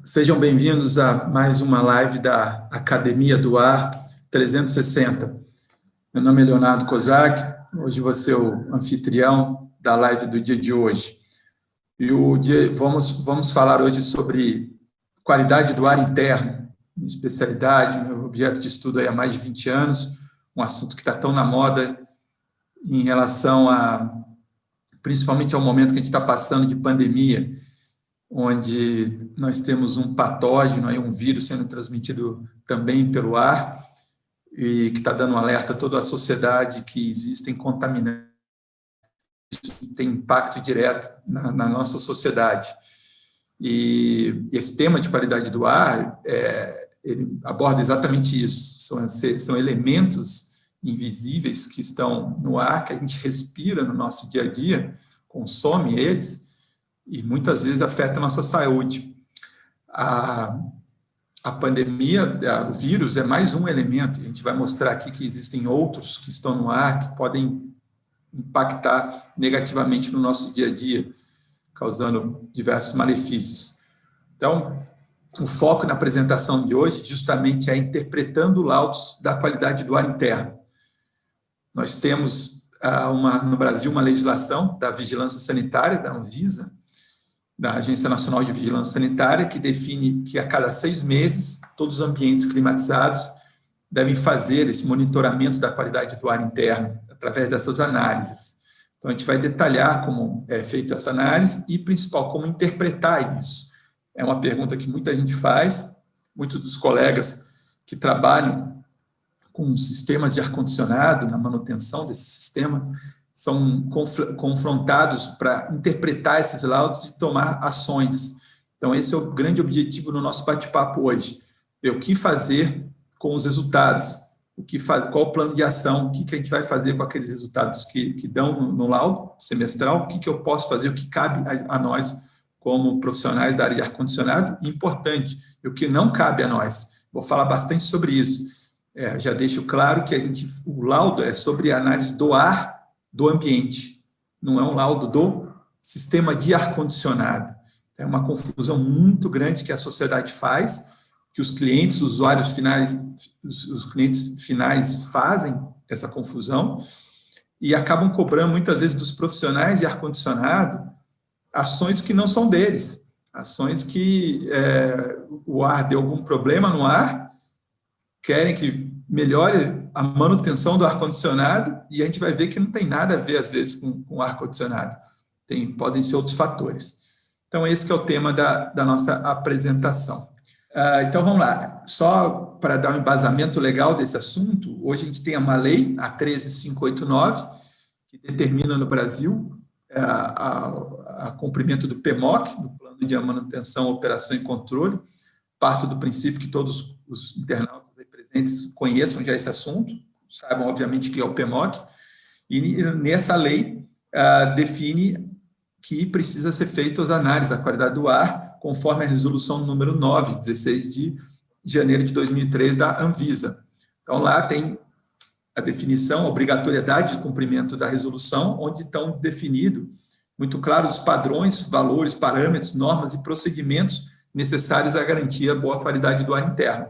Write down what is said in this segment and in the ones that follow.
Sejam bem-vindos a mais uma live da Academia do Ar 360. Meu nome é Leonardo Kozak, hoje vou ser o anfitrião da live do dia de hoje. Vamos falar hoje sobre qualidade do ar interno, minha especialidade, meu objeto de estudo há mais de 20 anos, um assunto que está tão na moda em relação principalmente ao momento que a gente está passando de pandemia, onde nós temos um patógeno, um vírus sendo transmitido também pelo ar, e que está dando um alerta a toda a sociedade que existem contaminantes, isso tem impacto direto na nossa sociedade. E esse tema de qualidade do ar, ele aborda exatamente isso, são elementos invisíveis que estão no ar, que a gente respira no nosso dia a dia, consome eles, e muitas vezes afeta a nossa saúde. A pandemia, o vírus é mais um elemento, a gente vai mostrar aqui que existem outros que estão no ar, que podem impactar negativamente no nosso dia a dia, causando diversos malefícios. Então, o foco na apresentação de hoje justamente é interpretando laudos da qualidade do ar interno. Nós temos no Brasil uma legislação da vigilância sanitária, da Anvisa, da Agência Nacional de Vigilância Sanitária, que define que a cada 6 meses, todos os ambientes climatizados devem fazer esse monitoramento da qualidade do ar interno, através dessas análises. Então, a gente vai detalhar como é feita essa análise e, principal, como interpretar isso. É uma pergunta que muita gente faz, muitos dos colegas que trabalham com sistemas de ar-condicionado, na manutenção desses sistemas, são confrontados para interpretar esses laudos e tomar ações. Então, esse é o grande objetivo no nosso bate-papo hoje, ver o que fazer com os resultados, qual o plano de ação, o que a gente vai fazer com aqueles resultados que dão no laudo semestral, o que eu posso fazer, o que cabe a nós como profissionais da área de ar-condicionado, e importante, e o que não cabe a nós. Vou falar bastante sobre isso. Já deixo claro que o laudo é sobre a análise do ar do ambiente, não é um laudo do sistema de ar-condicionado. É uma confusão muito grande que a sociedade faz, que os clientes, usuários finais, os clientes finais fazem essa confusão e acabam cobrando muitas vezes dos profissionais de ar-condicionado ações que não são deles, ações que o ar deu algum problema no ar, querem que melhore a manutenção do ar-condicionado, e a gente vai ver que não tem nada a ver, às vezes, com o ar-condicionado. Podem ser outros fatores. Então, esse que é o tema da nossa apresentação. Então, vamos lá. Só para dar um embasamento legal desse assunto, hoje a gente tem uma lei, a 13589, que determina no Brasil o cumprimento do PMOC, do Plano de Manutenção, Operação e Controle. Parto do princípio que todos os internautas presentes conheçam já esse assunto, saibam, obviamente, que é o PMOC, e nessa lei define que precisa ser feitas as análises da qualidade do ar, conforme a resolução número 9, 16 de janeiro de 2003, da Anvisa. Então, lá tem a definição, a obrigatoriedade de cumprimento da resolução, onde estão definidos, muito claros, os padrões, valores, parâmetros, normas e procedimentos necessários à garantia da boa qualidade do ar interno.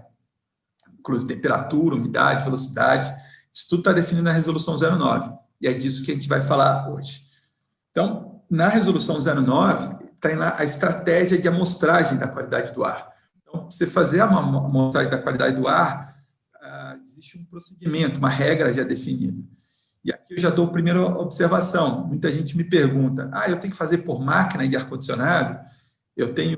Inclui temperatura, umidade, velocidade, isso tudo está definido na resolução 09, e é disso que a gente vai falar hoje. Então, na resolução 09, está a estratégia de amostragem da qualidade do ar. Então, para você fazer a amostragem da qualidade do ar, existe um procedimento, uma regra já definida. E aqui eu já dou a primeira observação. Muita gente me pergunta, eu tenho que fazer por máquina de ar-condicionado? Eu tenho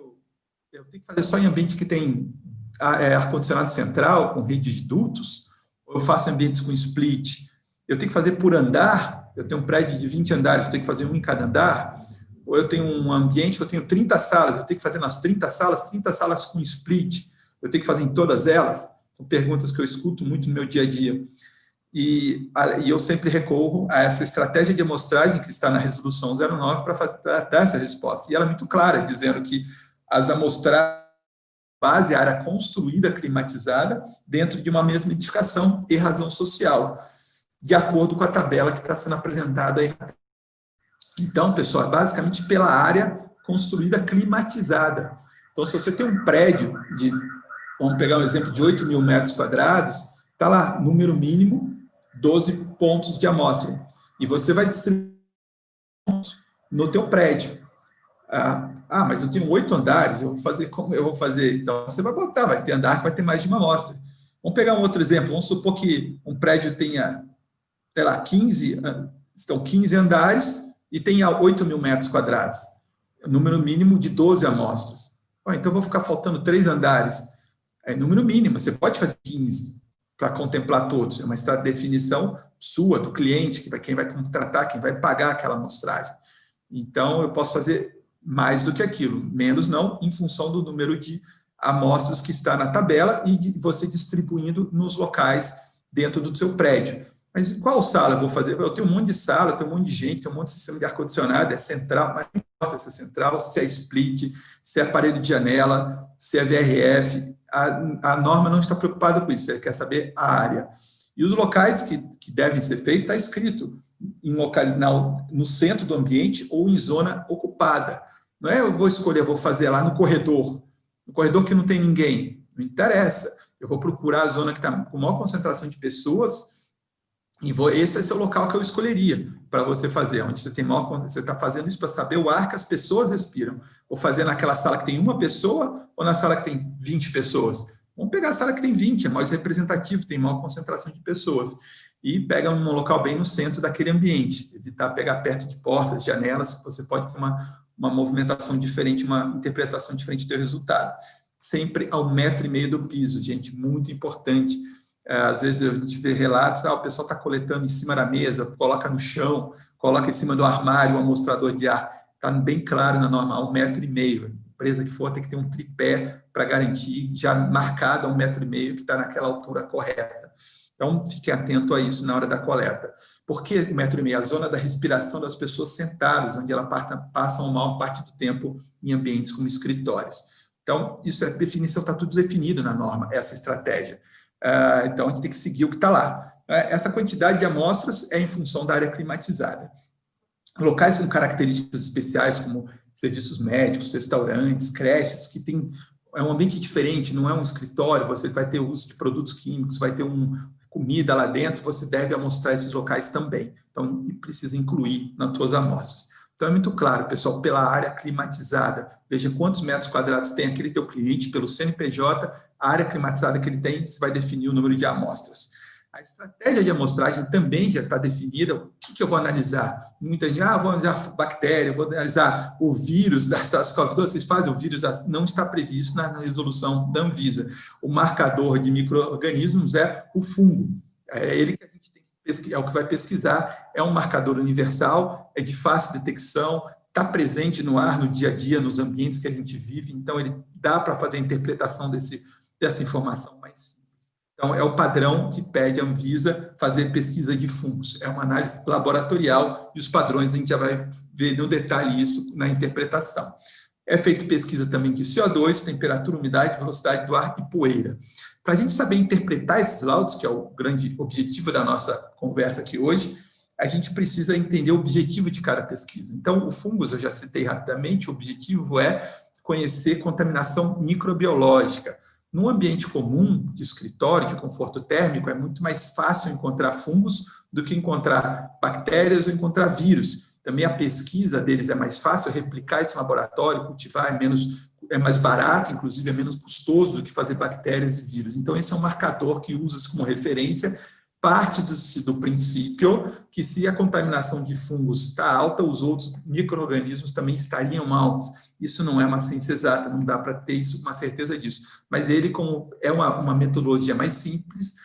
que fazer só em ambiente que tem ar-condicionado central, com rede de dutos, ou eu faço ambientes com split? Eu tenho que fazer por andar? Eu tenho um prédio de 20 andares, eu tenho que fazer um em cada andar? Ou eu tenho um ambiente que eu tenho 30 salas, eu tenho que fazer nas 30 salas com split? Eu tenho que fazer em todas elas? São perguntas que eu escuto muito no meu dia a dia. E eu sempre recorro a essa estratégia de amostragem que está na resolução 09 para dar essa resposta. E ela é muito clara, dizendo que as amostragens base, a área construída, climatizada, dentro de uma mesma edificação e razão social, de acordo com a tabela que está sendo apresentada aí. Então, pessoal, basicamente pela área construída climatizada. Então, se você tem um prédio de, vamos pegar um exemplo de 8 mil metros quadrados, está lá, número mínimo, 12 pontos de amostra. E você vai distribuir no teu prédio. Mas eu tenho 8 andares, eu vou fazer como eu vou fazer? Então, você vai botar, vai ter andar que vai ter mais de uma amostra. Vamos pegar um outro exemplo, vamos supor que um prédio tenha, sei lá, 15 andares e tenha 8 mil metros quadrados. Número mínimo de 12 amostras. Então, eu vou ficar faltando 3 andares. É número mínimo, você pode fazer 15 para contemplar todos. É uma definição sua, do cliente, quem vai contratar, quem vai pagar aquela amostragem. Então, eu posso fazer mais do que aquilo, menos não, em função do número de amostras que está na tabela e de você distribuindo nos locais dentro do seu prédio. Mas qual sala eu vou fazer? Eu tenho um monte de sala, tenho um monte de gente, tenho um monte de sistema de ar-condicionado, é central, mas não importa se é central, se é split, se é aparelho de janela, se é VRF, a norma não está preocupada com isso, ela quer saber a área. E os locais que devem ser feitos, está escrito no centro do ambiente ou em zona ocupada. Não é eu vou escolher, vou fazer lá no corredor que não tem ninguém, não interessa. Eu vou procurar a zona que está com maior concentração de pessoas e esse vai ser o local que eu escolheria para você fazer, onde você tem você está fazendo isso para saber o ar que as pessoas respiram. Vou fazer naquela sala que tem uma pessoa ou na sala que tem 20 pessoas? Vamos pegar a sala que tem 20, é mais representativo, tem maior concentração de pessoas. E pega um local bem no centro daquele ambiente, evitar pegar perto de portas, janelas, que você pode ter uma movimentação diferente, uma interpretação diferente do teu resultado. Sempre ao 1,5 m do piso, gente, muito importante. Às vezes a gente vê relatos, o pessoal está coletando em cima da mesa, coloca no chão, coloca em cima do armário, um amostrador de ar. Está bem claro na norma, 1,5 m. Empresa que for, tem que ter um tripé para garantir, já marcado a 1,5 m, que está naquela altura correta. Então, fique atento a isso na hora da coleta. Por que 1,5 m? A zona da respiração das pessoas sentadas, onde elas passam a maior parte do tempo em ambientes como escritórios. Então, isso é definição, está tudo definido na norma, essa estratégia. Então, a gente tem que seguir o que está lá. Essa quantidade de amostras é em função da área climatizada. Locais com características especiais, como serviços médicos, restaurantes, creches, que tem um ambiente diferente, não é um escritório, você vai ter uso de produtos químicos, vai ter comida lá dentro, você deve amostrar esses locais também. Então, precisa incluir nas suas amostras. Então, é muito claro, pessoal, pela área climatizada. Veja quantos metros quadrados tem aquele teu cliente, pelo CNPJ, a área climatizada que ele tem, você vai definir o número de amostras. A estratégia de amostragem também já está definida. O que eu vou analisar? Muita gente, vou analisar bactéria, vou analisar o vírus da SARS-CoV-2. Vocês fazem o vírus, não está previsto na resolução da Anvisa. O marcador de micro-organismos é o fungo. É ele que a gente tem que pesquisar, é o que vai pesquisar. É um marcador universal, é de fácil detecção, está presente no ar, no dia a dia, nos ambientes que a gente vive. Então, ele dá para fazer a interpretação dessa informação mais simples. Então, é o padrão que pede a Anvisa fazer pesquisa de fungos. É uma análise laboratorial e os padrões a gente já vai ver no detalhe isso na interpretação. É feita pesquisa também de CO2, temperatura, umidade, velocidade do ar e poeira. Para a gente saber interpretar esses laudos, que é o grande objetivo da nossa conversa aqui hoje, a gente precisa entender o objetivo de cada pesquisa. Então, o fungos, eu já citei rapidamente, o objetivo é conhecer contaminação microbiológica. Num ambiente comum de escritório, de conforto térmico, é muito mais fácil encontrar fungos do que encontrar bactérias ou encontrar vírus. Também a pesquisa deles é mais fácil, replicar esse laboratório, cultivar é mais barato, inclusive é menos custoso do que fazer bactérias e vírus. Então, esse é um marcador que usa-se como referência, parte do princípio que se a contaminação de fungos está alta, os outros micro-organismos também estariam altos. Isso não é uma ciência exata, não dá para ter uma certeza disso. Mas ele, como é uma metodologia mais simples,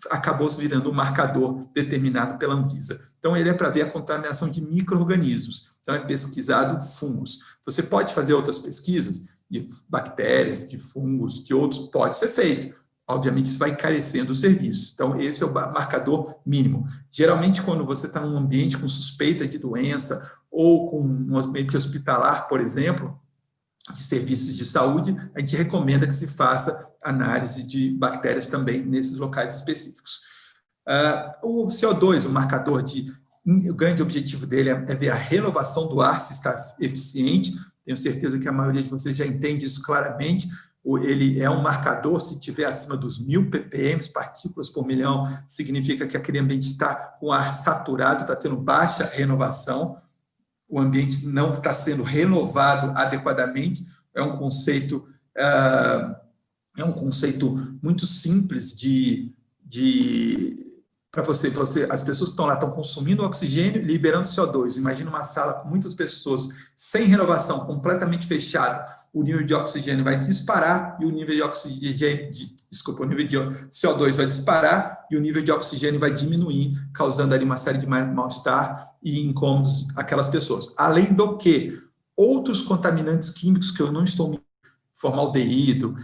acabou virando um marcador determinado pela Anvisa. Então, ele é para ver a contaminação de micro-organismos. Então, é pesquisado fungos. Você pode fazer outras pesquisas de bactérias, de fungos, de outros, pode ser feito. Obviamente, isso vai encarecendo o serviço. Então, esse é o marcador mínimo. Geralmente, quando você está num ambiente com suspeita de doença ou com um ambiente hospitalar, por exemplo, de serviços de saúde, a gente recomenda que se faça análise de bactérias também nesses locais específicos. O CO2, o marcador o grande objetivo dele é ver a renovação do ar, se está eficiente. tenho certeza que a maioria de vocês já entende isso claramente. Ele é um marcador, se tiver acima dos 1000 ppm, partículas por milhão, significa que aquele ambiente está com ar saturado, está tendo baixa renovação, o ambiente não está sendo renovado adequadamente. É um conceito muito simples para você, as pessoas que estão lá estão consumindo oxigênio e liberando CO2. Imagina uma sala com muitas pessoas, sem renovação, completamente fechada, o nível de oxigênio vai disparar e o nível de oxigênio, o nível de CO2 vai disparar e o nível de oxigênio vai diminuir, causando ali uma série de mal-estar e incômodos àquelas pessoas. Além do que, outros contaminantes químicos que eu não estou medindo, formaldeído,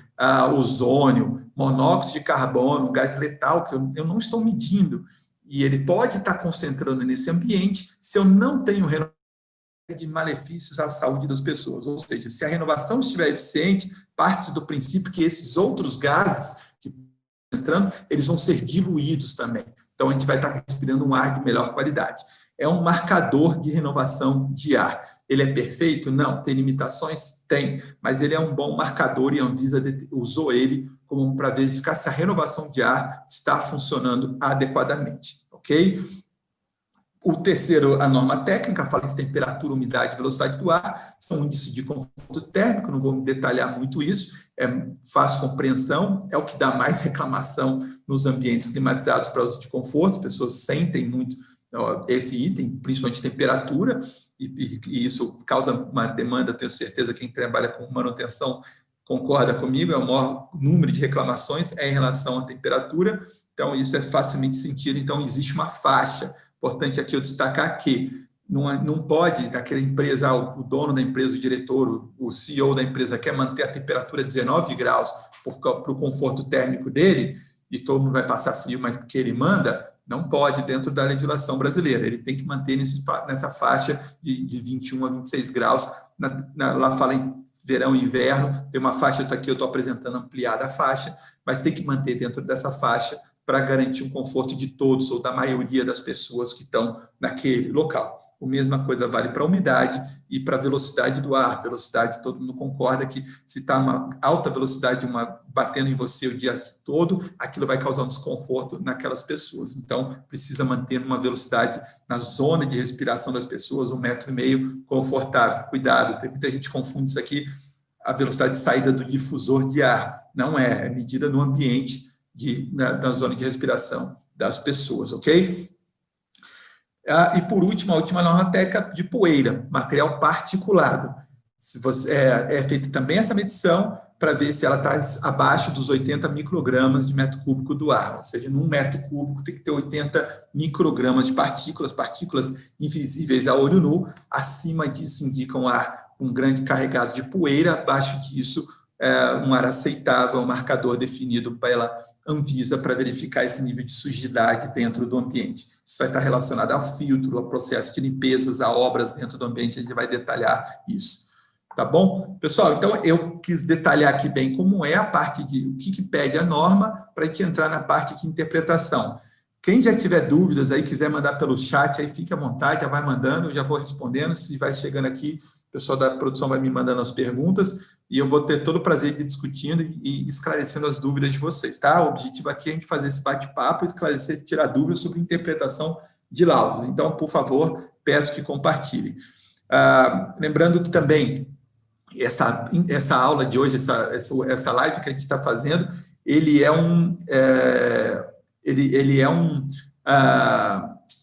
ozônio, monóxido de carbono, gás letal, que eu não estou medindo, e ele pode estar concentrando nesse ambiente se eu não tenho renovação de malefícios à saúde das pessoas. Ou seja, se a renovação estiver eficiente, parte do princípio que esses outros gases que estão entrando, eles vão ser diluídos também. Então, a gente vai estar respirando um ar de melhor qualidade. É um marcador de renovação de ar. Ele é perfeito? Não. Tem limitações? Tem. Mas ele é um bom marcador e a Anvisa usou ele como para verificar se a renovação de ar está funcionando adequadamente. Ok? O terceiro, a norma técnica, fala de temperatura, umidade e velocidade do ar, são índices de conforto térmico, não vou me detalhar muito isso, é fácil compreensão, é o que dá mais reclamação nos ambientes climatizados para uso de conforto, as pessoas sentem muito esse item, principalmente temperatura, e isso causa uma demanda, tenho certeza, quem trabalha com manutenção concorda comigo, é o maior número de reclamações em relação à temperatura, então isso é facilmente sentido, então existe uma faixa. Importante aqui eu destacar que não pode, naquela empresa, o dono da empresa, o diretor, o CEO da empresa quer manter a temperatura 19 graus para o conforto térmico dele, e todo mundo vai passar frio, mas porque ele manda, não pode dentro da legislação brasileira. Ele tem que manter nessa faixa de 21 a 26 graus. Lá fala em verão e inverno, tem uma faixa, aqui eu estou apresentando ampliada a faixa, mas tem que manter dentro dessa faixa para garantir o conforto de todos ou da maioria das pessoas que estão naquele local. A mesma coisa vale para a umidade e para a velocidade do ar. Velocidade, todo mundo concorda que se está uma alta velocidade batendo em você o dia todo, aquilo vai causar um desconforto naquelas pessoas. Então, precisa manter uma velocidade na zona de respiração das pessoas, 1,5 metro confortável. Cuidado, tem muita gente que confunde isso aqui, a velocidade de saída do difusor de ar. Não é medida no ambiente na zona de respiração das pessoas, ok? E, por último, a última norma técnica de poeira, material particulado. Se você, é feita também essa medição para ver se ela está abaixo dos 80 microgramas de metro cúbico do ar, ou seja, num metro cúbico tem que ter 80 microgramas de partículas invisíveis a olho nu, acima disso indica um ar com grande carregado de poeira, abaixo disso um ar aceitável, um marcador definido pela Anvisa para verificar esse nível de sujidade dentro do ambiente. Isso vai estar relacionado ao filtro, ao processo de limpezas, a obras dentro do ambiente, a gente vai detalhar isso. Tá bom? Pessoal, então eu quis detalhar aqui bem como é a parte de o que pede a norma para a gente entrar na parte de interpretação. Quem já tiver dúvidas aí, quiser mandar pelo chat, aí fique à vontade, já vai mandando, eu já vou respondendo, se vai chegando aqui, o pessoal da produção vai me mandando as perguntas e eu vou ter todo o prazer de discutindo e esclarecendo as dúvidas de vocês, tá? O objetivo aqui é a gente fazer esse bate-papo, esclarecer, tirar dúvidas sobre interpretação de laudos. Então, por favor, peço que compartilhem. Lembrando que também essa aula de hoje, essa live que a gente está fazendo, ele é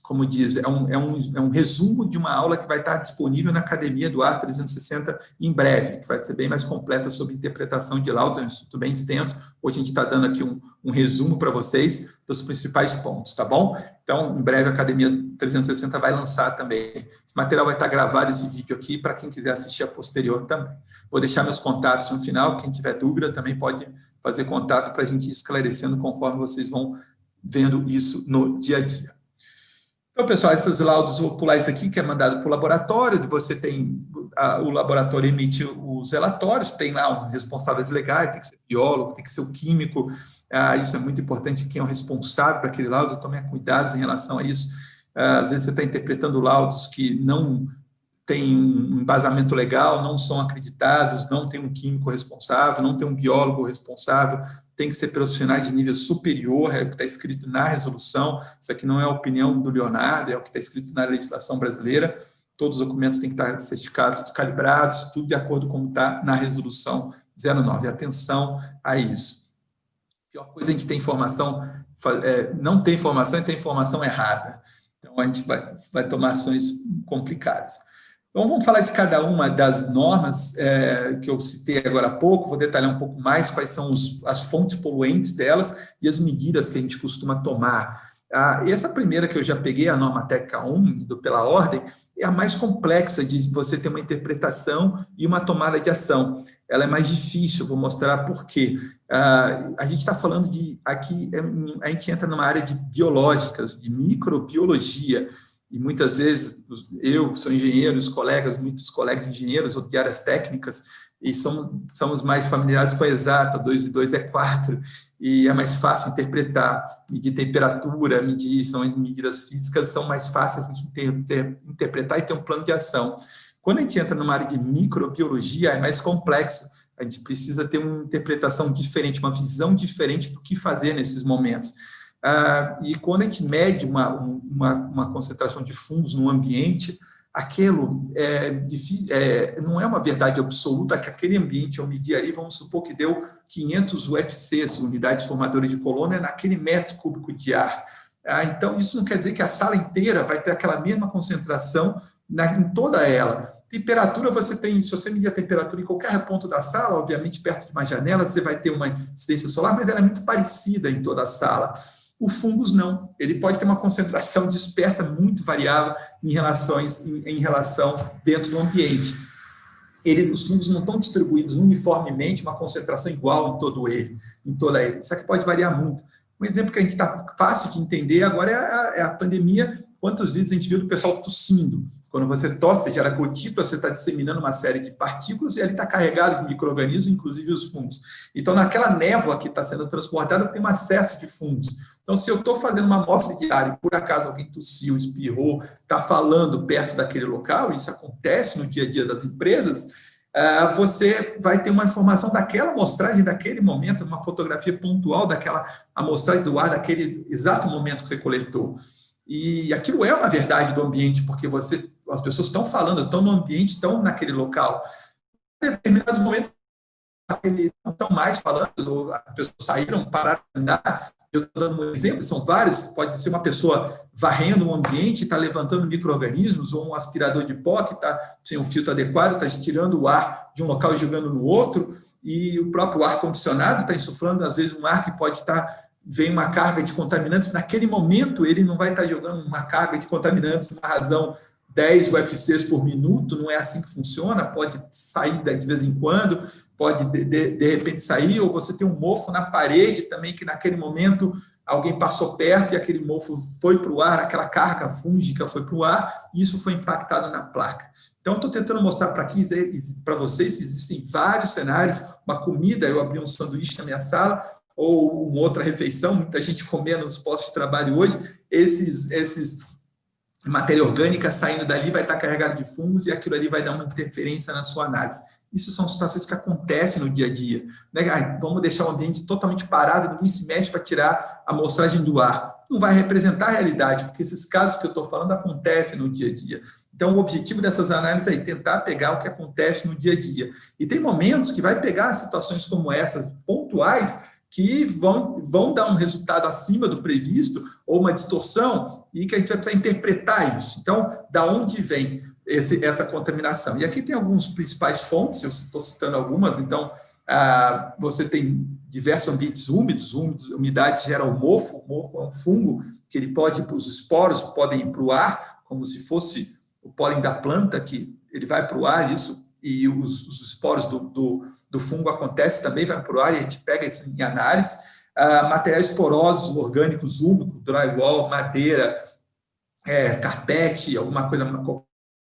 como diz, é um resumo de uma aula que vai estar disponível na Academia do Ar 360 em breve, que vai ser bem mais completa sobre interpretação de laudos, é um estudo bem extenso. Hoje a gente está dando aqui um resumo para vocês dos principais pontos, tá bom? Então, em breve a Academia 360 vai lançar também. Esse material vai estar gravado, esse vídeo aqui, para quem quiser assistir a posterior também. Vou deixar meus contatos no final, quem tiver dúvida também pode fazer contato para a gente ir esclarecendo conforme vocês vão vendo isso no dia a dia. Então, pessoal, esses laudos, vou pular isso aqui, que é mandado para o laboratório, você tem, o laboratório emite os relatórios, tem lá os responsáveis legais, tem que ser biólogo, tem que ser o químico, isso é muito importante, quem é o responsável para aquele laudo, tome cuidado em relação a isso. Às vezes você está interpretando laudos que não têm um embasamento legal, não são acreditados, não tem um químico responsável, não tem um biólogo responsável, tem que ser profissionais de nível superior, é o que está escrito na resolução. Isso aqui não é a opinião do Leonardo, é o que está escrito na legislação brasileira. Todos os documentos têm que estar certificados, calibrados, tudo de acordo com como está na resolução 09. Atenção a isso. A pior coisa é a gente ter informação, não ter informação e ter informação errada. Então, a gente vai tomar ações complicadas. Então, vamos falar de cada uma das normas que eu citei agora há pouco, vou detalhar um pouco mais quais são as fontes poluentes delas e as medidas que a gente costuma tomar. Essa primeira que eu já peguei, a norma técnica 1, pela ordem, é a mais complexa de você ter uma interpretação e uma tomada de ação. Ela é mais difícil, vou mostrar por quê. A gente está falando aqui a gente entra numa área de biológicas, de microbiologia, e muitas vezes eu, que sou engenheiro, muitos colegas engenheiros ou de áreas técnicas, e somos mais familiares com a exata, 2 e 2 é 4, e é mais fácil interpretar, medir temperatura, são medidas físicas, são mais fáceis de interpretar e ter um plano de ação. Quando a gente entra numa área de microbiologia, é mais complexo, a gente precisa ter uma interpretação diferente, uma visão diferente do que fazer nesses momentos. E quando a gente mede uma concentração de fungos no ambiente, aquilo não é uma verdade absoluta que aquele ambiente eu medi ali, vamos supor que deu 500 UFCs, unidades formadoras de colônia, naquele metro cúbico de ar. Então, isso não quer dizer que a sala inteira vai ter aquela mesma concentração em toda ela. Temperatura, se você medir a temperatura em qualquer ponto da sala, obviamente perto de uma janela, você vai ter uma incidência solar, mas ela é muito parecida em toda a sala. O fungos não, ele pode ter uma concentração dispersa muito variável em relação dentro do ambiente. Os fungos não estão distribuídos uniformemente, uma concentração igual em toda ele. Isso aqui pode variar muito. Um exemplo que a gente está fácil de entender agora é a pandemia. Quantos vídeos a gente viu do pessoal tossindo? Quando você tosse, gera gotícula, você está disseminando uma série de partículas e ali está carregado de micro-organismos, inclusive os fungos. Então, naquela névoa que está sendo transportada, tem um excesso de fungos. Então, se eu estou fazendo uma amostra de ar e, por acaso, alguém tossiu, espirrou, está falando perto daquele local, e isso acontece no dia a dia das empresas, você vai ter uma informação daquela amostragem, daquele momento, uma fotografia pontual daquela amostragem do ar, daquele exato momento que você coletou. E aquilo é uma verdade do ambiente, porque as pessoas estão falando, estão no ambiente, estão naquele local. Em determinados momentos, não estão mais falando, as pessoas saíram, pararam de andar. Eu estou dando um exemplo, são vários, pode ser uma pessoa varrendo um ambiente, está levantando micro-organismos, ou um aspirador de pó que está sem um filtro adequado, está tirando o ar de um local e jogando no outro, e o próprio ar-condicionado está insuflando, às vezes, um ar que pode vem uma carga de contaminantes, naquele momento ele não vai estar jogando uma carga de contaminantes, uma razão 10 UFCs por minuto, não é assim que funciona, pode sair de vez em quando, pode de repente sair, ou você tem um mofo na parede também, que naquele momento alguém passou perto e aquele mofo foi para o ar, aquela carga fúngica foi para o ar, e isso foi impactado na placa. Então, estou tentando mostrar para vocês que existem vários cenários, uma comida, eu abri um sanduíche na minha sala, ou uma outra refeição, muita gente comendo nos postos de trabalho hoje, esses matéria orgânica saindo dali vai estar carregada de fungos e aquilo ali vai dar uma interferência na sua análise. Isso são situações que acontecem no dia a dia. Né? Vamos deixar o ambiente totalmente parado, ninguém se mexe para tirar a amostragem do ar. Não vai representar a realidade, porque esses casos que eu estou falando acontecem no dia a dia. Então, o objetivo dessas análises é tentar pegar o que acontece no dia a dia. E tem momentos que vai pegar situações como essas, pontuais, que vão dar um resultado acima do previsto, ou uma distorção, e que a gente vai precisar interpretar isso. Então, da onde vem essa contaminação? E aqui tem algumas principais fontes, eu estou citando algumas, então, você tem diversos ambientes úmidos, umidade gera o mofo é um fungo, que ele pode ir para os esporos, podem ir para o ar, como se fosse o pólen da planta, que ele vai para o ar, e os esporos do fungo acontece também, vai para o ar, e a gente pega isso em análise. Materiais porosos, orgânicos, úmicos, drywall, madeira, carpete, alguma coisa,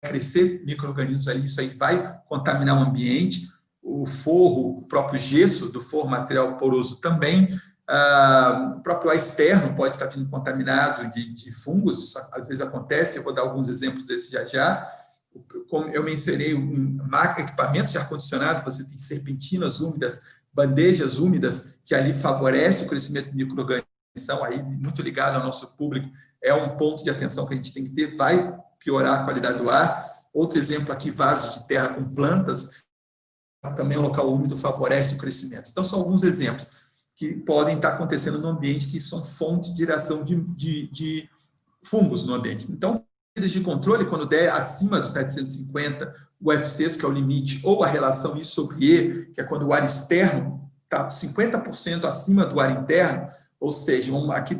crescer micro-organismos ali, isso aí vai contaminar o ambiente. O forro, o próprio gesso do forro, material poroso também. O próprio ar externo pode estar vindo contaminado de fungos, isso às vezes acontece, eu vou dar alguns exemplos desses já. como eu mencionei, equipamentos de ar-condicionado, você tem serpentinas úmidas, bandejas úmidas, que ali favorece o crescimento de micro-organismos, aí muito ligado ao nosso público, é um ponto de atenção que a gente tem que ter, vai piorar a qualidade do ar. Outro exemplo aqui, vasos de terra com plantas, também o local úmido favorece o crescimento. Então, são alguns exemplos que podem estar acontecendo no ambiente, que são fontes de geração de fungos no ambiente. Então, medidas de controle, quando der acima dos 750 UFCs, que é o limite, ou a relação I sobre E, que é quando o ar externo está 50% acima do ar interno, ou seja, aqui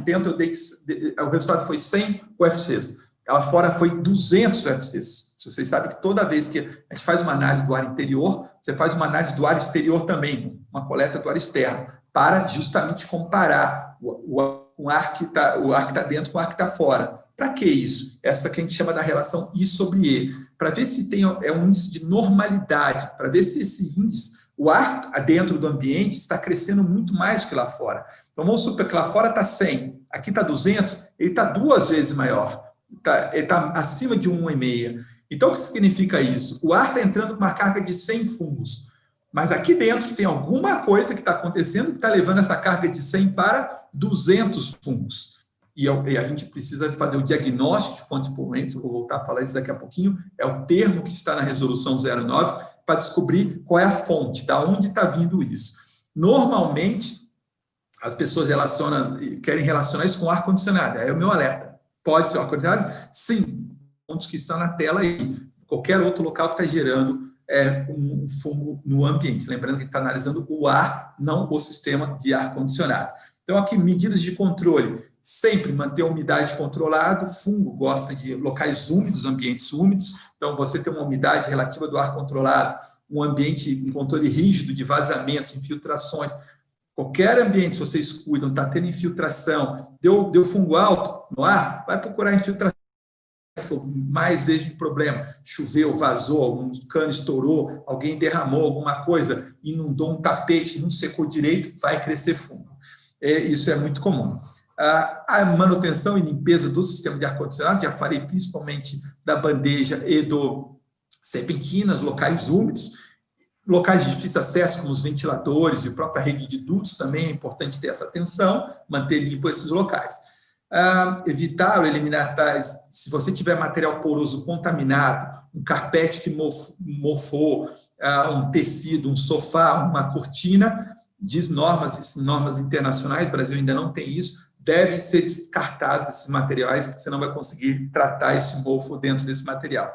dentro o resultado foi 100 UFCs, lá fora foi 200 UFCs. Vocês sabem que toda vez que a gente faz uma análise do ar interior, você faz uma análise do ar exterior também, uma coleta do ar externo, para justamente comparar o ar que está dentro com o ar que está fora. Para que isso? Essa que a gente chama da relação I sobre E, para ver se tem um índice de normalidade, para ver se esse índice, o ar dentro do ambiente está crescendo muito mais que lá fora. Então, vamos supor que lá fora está 100, aqui está 200, ele está 2 vezes maior, ele está acima de 1,5. Então, o que significa isso? O ar está entrando com uma carga de 100 fungos, mas aqui dentro tem alguma coisa que está acontecendo que está levando essa carga de 100 para 200 fungos. E a gente precisa fazer o diagnóstico de fontes poluentes, eu vou voltar a falar isso daqui a pouquinho, é o termo que está na resolução 09, para descobrir qual é a fonte, da onde está vindo isso. Normalmente, as pessoas querem relacionar isso com ar-condicionado, aí é o meu alerta. Pode ser ar-condicionado? Sim, pontos que estão na tela aí, qualquer outro local que está gerando um fungo no ambiente. Lembrando que a gente está analisando o ar, não o sistema de ar-condicionado. Então, aqui, medidas de controle. Sempre manter a umidade controlada. Fungo gosta de locais úmidos, ambientes úmidos. Então, você tem uma umidade relativa do ar controlado, um ambiente, um controle rígido de vazamentos, infiltrações. Qualquer ambiente, se vocês cuidam, está tendo infiltração, deu fungo alto no ar, vai procurar infiltração. Mais vejo um problema, choveu, vazou, um cano estourou, alguém derramou alguma coisa, inundou um tapete, não secou direito, vai crescer fungo. Isso é muito comum. A manutenção e limpeza do sistema de ar-condicionado, já falei principalmente da bandeja e do serpentinas, locais úmidos, locais de difícil acesso, como os ventiladores e a própria rede de dutos, também é importante ter essa atenção, manter limpo esses locais. Evitar ou eliminar tais, se você tiver material poroso contaminado, um carpete que mofou, um tecido, um sofá, uma cortina, diz normas internacionais, o Brasil ainda não tem isso, devem ser descartados esses materiais, porque você não vai conseguir tratar esse mofo dentro desse material.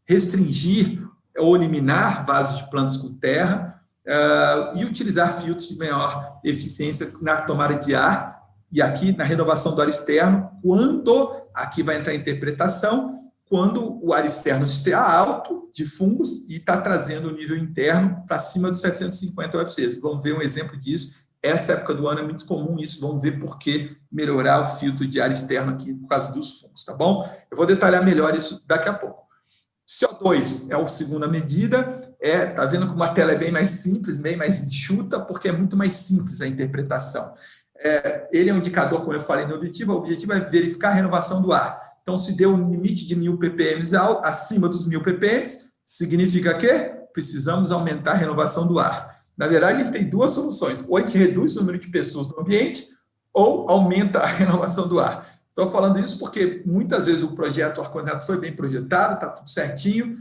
Restringir ou eliminar vasos de plantas com terra e utilizar filtros de maior eficiência na tomada de ar, e aqui na renovação do ar externo, aqui vai entrar a interpretação, quando o ar externo está alto de fungos e está trazendo o nível interno para cima dos 750 UFCs. Vamos ver um exemplo disso. Essa época do ano é muito comum isso, vamos ver por que melhorar o filtro de ar externo aqui por causa dos fungos, tá bom? Eu vou detalhar melhor isso daqui a pouco. CO2 é a segunda medida, tá vendo como a tela é bem mais simples, bem mais enxuta, porque é muito mais simples a interpretação. Ele é um indicador, como eu falei no objetivo, o objetivo é verificar a renovação do ar. Então, se deu um limite de 1000 ppm acima dos 1000 ppm, significa que precisamos aumentar a renovação do ar. Na verdade, ele tem duas soluções, ou a gente reduz o número de pessoas no ambiente, ou aumenta a renovação do ar. Estou falando isso porque muitas vezes o projeto ar-condicionado foi bem projetado, está tudo certinho,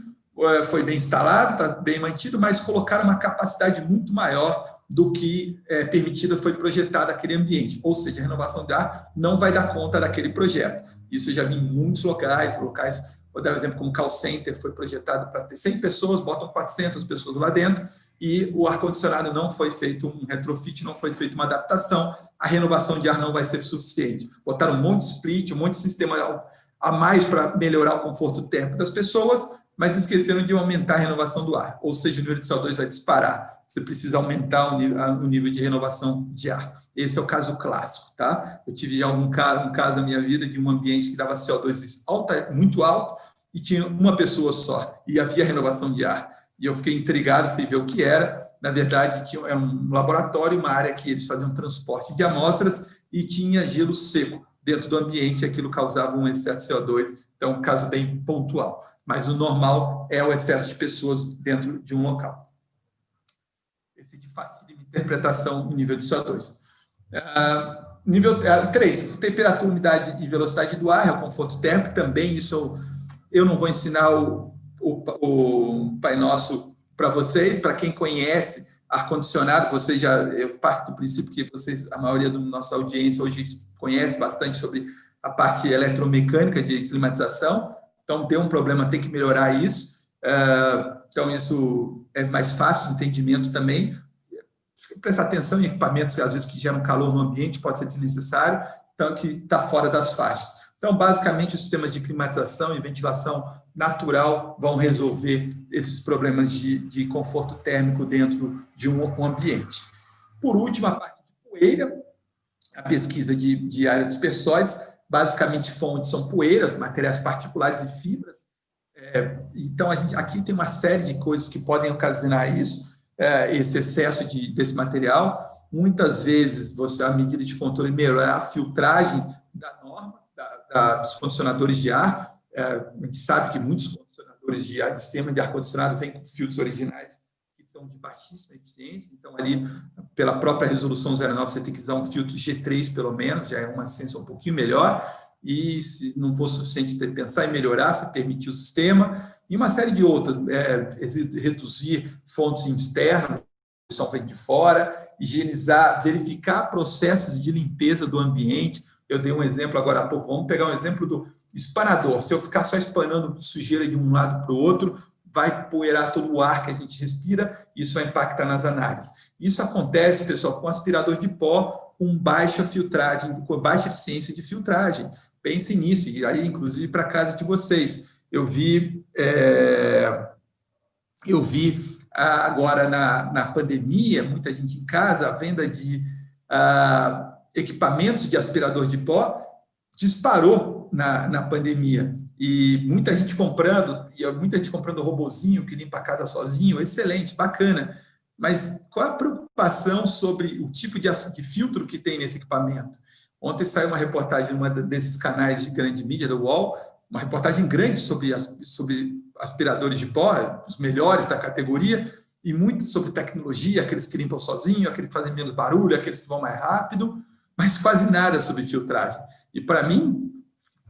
foi bem instalado, está bem mantido, mas colocaram uma capacidade muito maior do que permitida foi projetado aquele ambiente. Ou seja, a renovação de ar não vai dar conta daquele projeto. Isso eu já vi em muitos locais, vou dar um exemplo como o call center, foi projetado para ter 100 pessoas, botam 400 pessoas lá dentro, e o ar-condicionado não foi feito um retrofit, não foi feita uma adaptação, a renovação de ar não vai ser suficiente. Botaram um monte de split, um monte de sistema a mais para melhorar o conforto térmico das pessoas, mas esqueceram de aumentar a renovação do ar, ou seja, o nível de CO2 vai disparar. Você precisa aumentar o nível de renovação de ar. Esse é o caso clássico, tá? Eu tive já um caso na minha vida de um ambiente que dava CO2 muito alto e tinha uma pessoa só, e havia renovação de ar. E eu fiquei intrigado, fui ver o que era. Na verdade, era um laboratório, uma área que eles faziam transporte de amostras e tinha gelo seco dentro do ambiente, e aquilo causava um excesso de CO2 Então, caso bem pontual. Mas o normal é o excesso de pessoas dentro de um local. Esse aqui facilita a interpretação em nível de CO2. Nível 3, temperatura, umidade e velocidade do ar, é o conforto térmico. Também isso eu não vou ensinar o Pai Nosso para vocês. Para quem conhece ar-condicionado, vocês já, eu parto do princípio que vocês, a maioria da nossa audiência hoje conhece bastante sobre a parte eletromecânica de climatização. Então, tem um problema, tem que melhorar isso. Então, isso é mais fácil o entendimento também. Prestar atenção em equipamentos, às vezes, que geram calor no ambiente, pode ser desnecessário, então, que está fora das faixas. Então, basicamente, os sistemas de climatização e ventilação natural vão resolver esses problemas de conforto térmico dentro de um ambiente. Por último, a parte de poeira, a pesquisa de áreas dispersóides, basicamente fontes são poeiras, materiais particulares e fibras. Então, a gente aqui tem uma série de coisas que podem ocasionar isso, esse excesso desse material. Muitas vezes, a medida de controle melhorar a filtragem da norma, dos condicionadores de ar. A gente sabe que muitos condicionadores de ar, de sistema de ar-condicionado, vêm com filtros originais que são de baixíssima eficiência. Então, ali, pela própria resolução 09, você tem que usar um filtro G3, pelo menos, já é uma eficiência um pouquinho melhor. E, se não for suficiente pensar em melhorar, você permitir o sistema. E uma série de outras, reduzir fontes externas, o som vem de fora, higienizar, verificar processos de limpeza do ambiente. Eu dei um exemplo agora há pouco, vamos pegar um exemplo do espanador. Se eu ficar só espanando sujeira de um lado para o outro, vai poeirar todo o ar que a gente respira, isso vai impactar nas análises. Isso acontece, pessoal, com aspirador de pó com baixa filtragem, com baixa eficiência de filtragem. Pensem nisso, e aí, inclusive, para a casa de vocês. Eu vi agora na pandemia, muita gente em casa, a venda de equipamentos de aspirador de pó disparou na pandemia. E muita gente comprando robozinho que limpa a casa sozinho, excelente, bacana. Mas qual a preocupação sobre o tipo de filtro que tem nesse equipamento? Ontem saiu uma reportagem em um desses canais de grande mídia, do UOL, uma reportagem grande sobre aspiradores de pó, os melhores da categoria, e muito sobre tecnologia, aqueles que limpam sozinho, aqueles que fazem menos barulho, aqueles que vão mais rápido, mas quase nada sobre filtragem. E, para mim,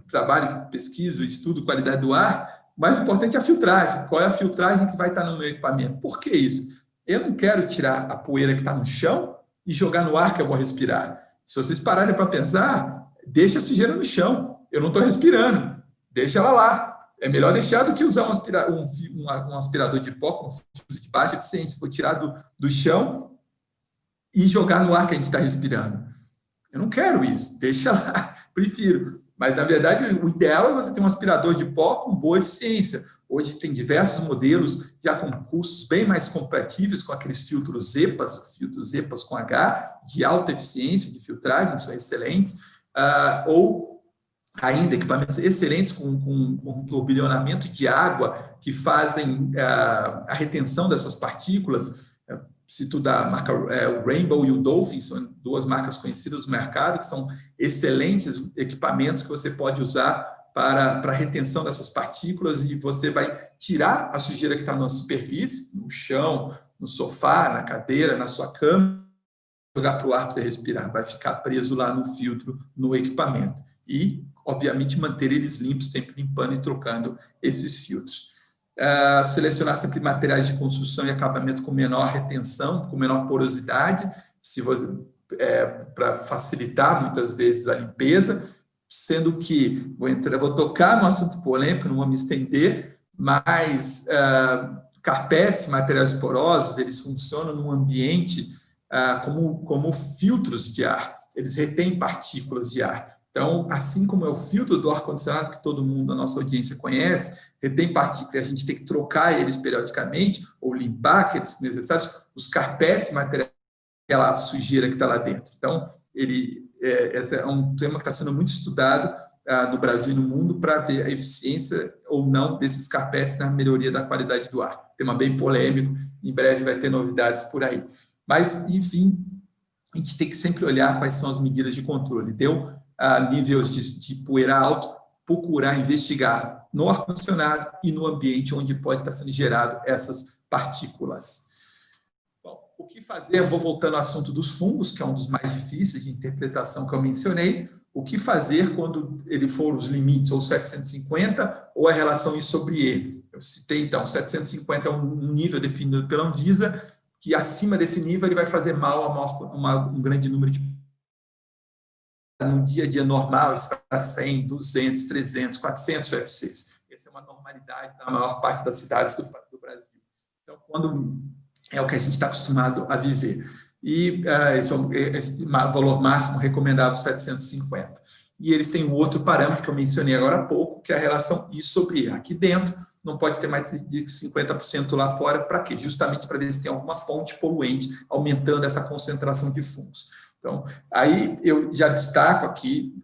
trabalho, pesquiso, estudo qualidade do ar, o mais importante é a filtragem. Qual é a filtragem que vai estar no meu equipamento? Por que isso? Eu não quero tirar a poeira que está no chão e jogar no ar que eu vou respirar. Se vocês pararem para pensar, deixa a sujeira no chão. Eu não estou respirando. Deixa ela lá. É melhor deixar do que usar um aspirador de pó com filtro de baixa eficiência. For tirar do chão e jogar no ar que a gente está respirando. Eu não quero isso. Deixa lá. Prefiro. Mas, na verdade, o ideal é você ter um aspirador de pó com boa eficiência. Hoje tem diversos modelos já com custos bem mais compatíveis com aqueles filtros EPAs com H, de alta eficiência de filtragem, que são excelentes, ou ainda equipamentos excelentes com turbilhonamento de água que fazem a retenção dessas partículas. Cito da marca o Rainbow e o Dolphin, são duas marcas conhecidas no mercado, que são excelentes equipamentos que você pode usar para a retenção dessas partículas, e você vai tirar a sujeira que está na superfície, no chão, no sofá, na cadeira, na sua cama, jogar para o ar para você respirar. Vai ficar preso lá no filtro, no equipamento. E, obviamente, manter eles limpos, sempre limpando e trocando esses filtros. Selecionar sempre materiais de construção e acabamento com menor retenção, com menor porosidade, para facilitar, muitas vezes, a limpeza, sendo que, vou tocar no assunto polêmico, não vou me estender, mas carpetes, materiais porosos, eles funcionam num ambiente como filtros de ar, eles retêm partículas de ar. Então, assim como é o filtro do ar-condicionado, que todo mundo da nossa audiência conhece, retém partículas, a gente tem que trocar eles periodicamente, ou limpar aqueles necessários, os carpetes, materiais, aquela sujeira que está lá dentro. Então, esse é um tema que está sendo muito estudado no Brasil e no mundo para ver a eficiência ou não desses carpetes na melhoria da qualidade do ar. Tema bem polêmico, em breve vai ter novidades por aí. Mas, enfim, a gente tem que sempre olhar quais são as medidas de controle. Deu níveis de poeira alto, procurar investigar no ar-condicionado e no ambiente onde pode estar sendo gerado essas partículas. Bom, o que fazer? Eu vou voltando ao assunto dos fungos, que é um dos mais difíceis de interpretação que eu mencionei. O que fazer quando ele for os limites, ou 750, ou a relação I sobre E? Eu citei, então, 750 é um nível definido pela Anvisa, que acima desse nível ele vai fazer mal a um grande número de... No dia a dia normal, está 100, 200, 300, 400 UFCs. Essa é uma normalidade na maior parte das cidades do Brasil. Então, quando é o que a gente está acostumado a viver. E esse é o valor máximo recomendável, 750. E eles têm um outro parâmetro que eu mencionei agora há pouco, que é a relação I sobre E. Aqui dentro, não pode ter mais de 50% lá fora. Para quê? Justamente para ver se tem alguma fonte poluente aumentando essa concentração de fungos. Então, aí eu já destaco aqui,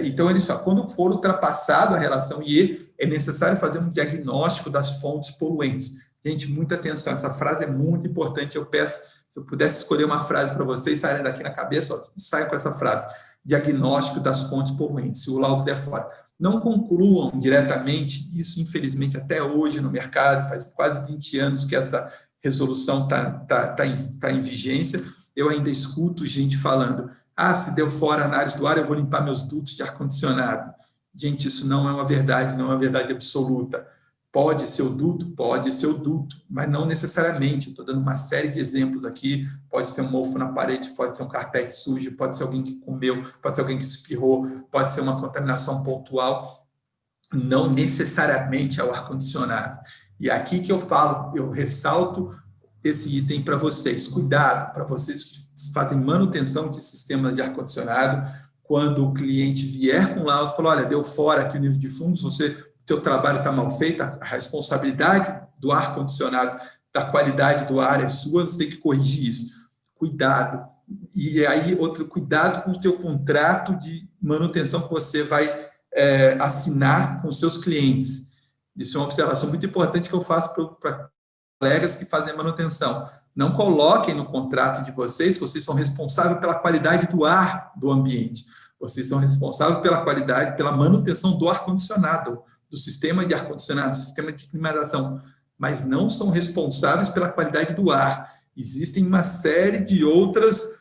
então eles falam, quando for ultrapassado a relação IE, é necessário fazer um diagnóstico das fontes poluentes. Gente, muita atenção, essa frase é muito importante, eu peço, se eu pudesse escolher uma frase para vocês saírem daqui na cabeça, saia com essa frase, diagnóstico das fontes poluentes, se o laudo der fora. Não concluam diretamente, isso infelizmente até hoje no mercado, faz quase 20 anos que essa resolução está em vigência. Eu ainda escuto gente falando, se deu fora a análise do ar, eu vou limpar meus dutos de ar-condicionado. Gente, isso não é uma verdade, não é uma verdade absoluta. Pode ser o duto? Pode ser o duto, mas não necessariamente. Estou dando uma série de exemplos aqui. Pode ser um mofo na parede, pode ser um carpete sujo, pode ser alguém que comeu, pode ser alguém que espirrou, pode ser uma contaminação pontual. Não necessariamente é o ar-condicionado. E aqui que eu falo, eu ressalto esse item para vocês. Cuidado, para vocês que fazem manutenção de sistemas de ar-condicionado, quando o cliente vier com laudo e falar, olha, deu fora aqui o nível de fungos, teu trabalho está mal feito, a responsabilidade do ar-condicionado, da qualidade do ar é sua, você tem que corrigir isso. Cuidado. E aí, outro cuidado com o teu contrato de manutenção que você vai assinar com os seus clientes. Isso é uma observação muito importante que eu faço para colegas que fazem manutenção. Não coloquem no contrato de vocês que vocês são responsáveis pela qualidade do ar do ambiente. Vocês são responsáveis pela qualidade, pela manutenção do ar-condicionado, do sistema de ar-condicionado, do sistema de climatização, mas não são responsáveis pela qualidade do ar. Existem uma série de outras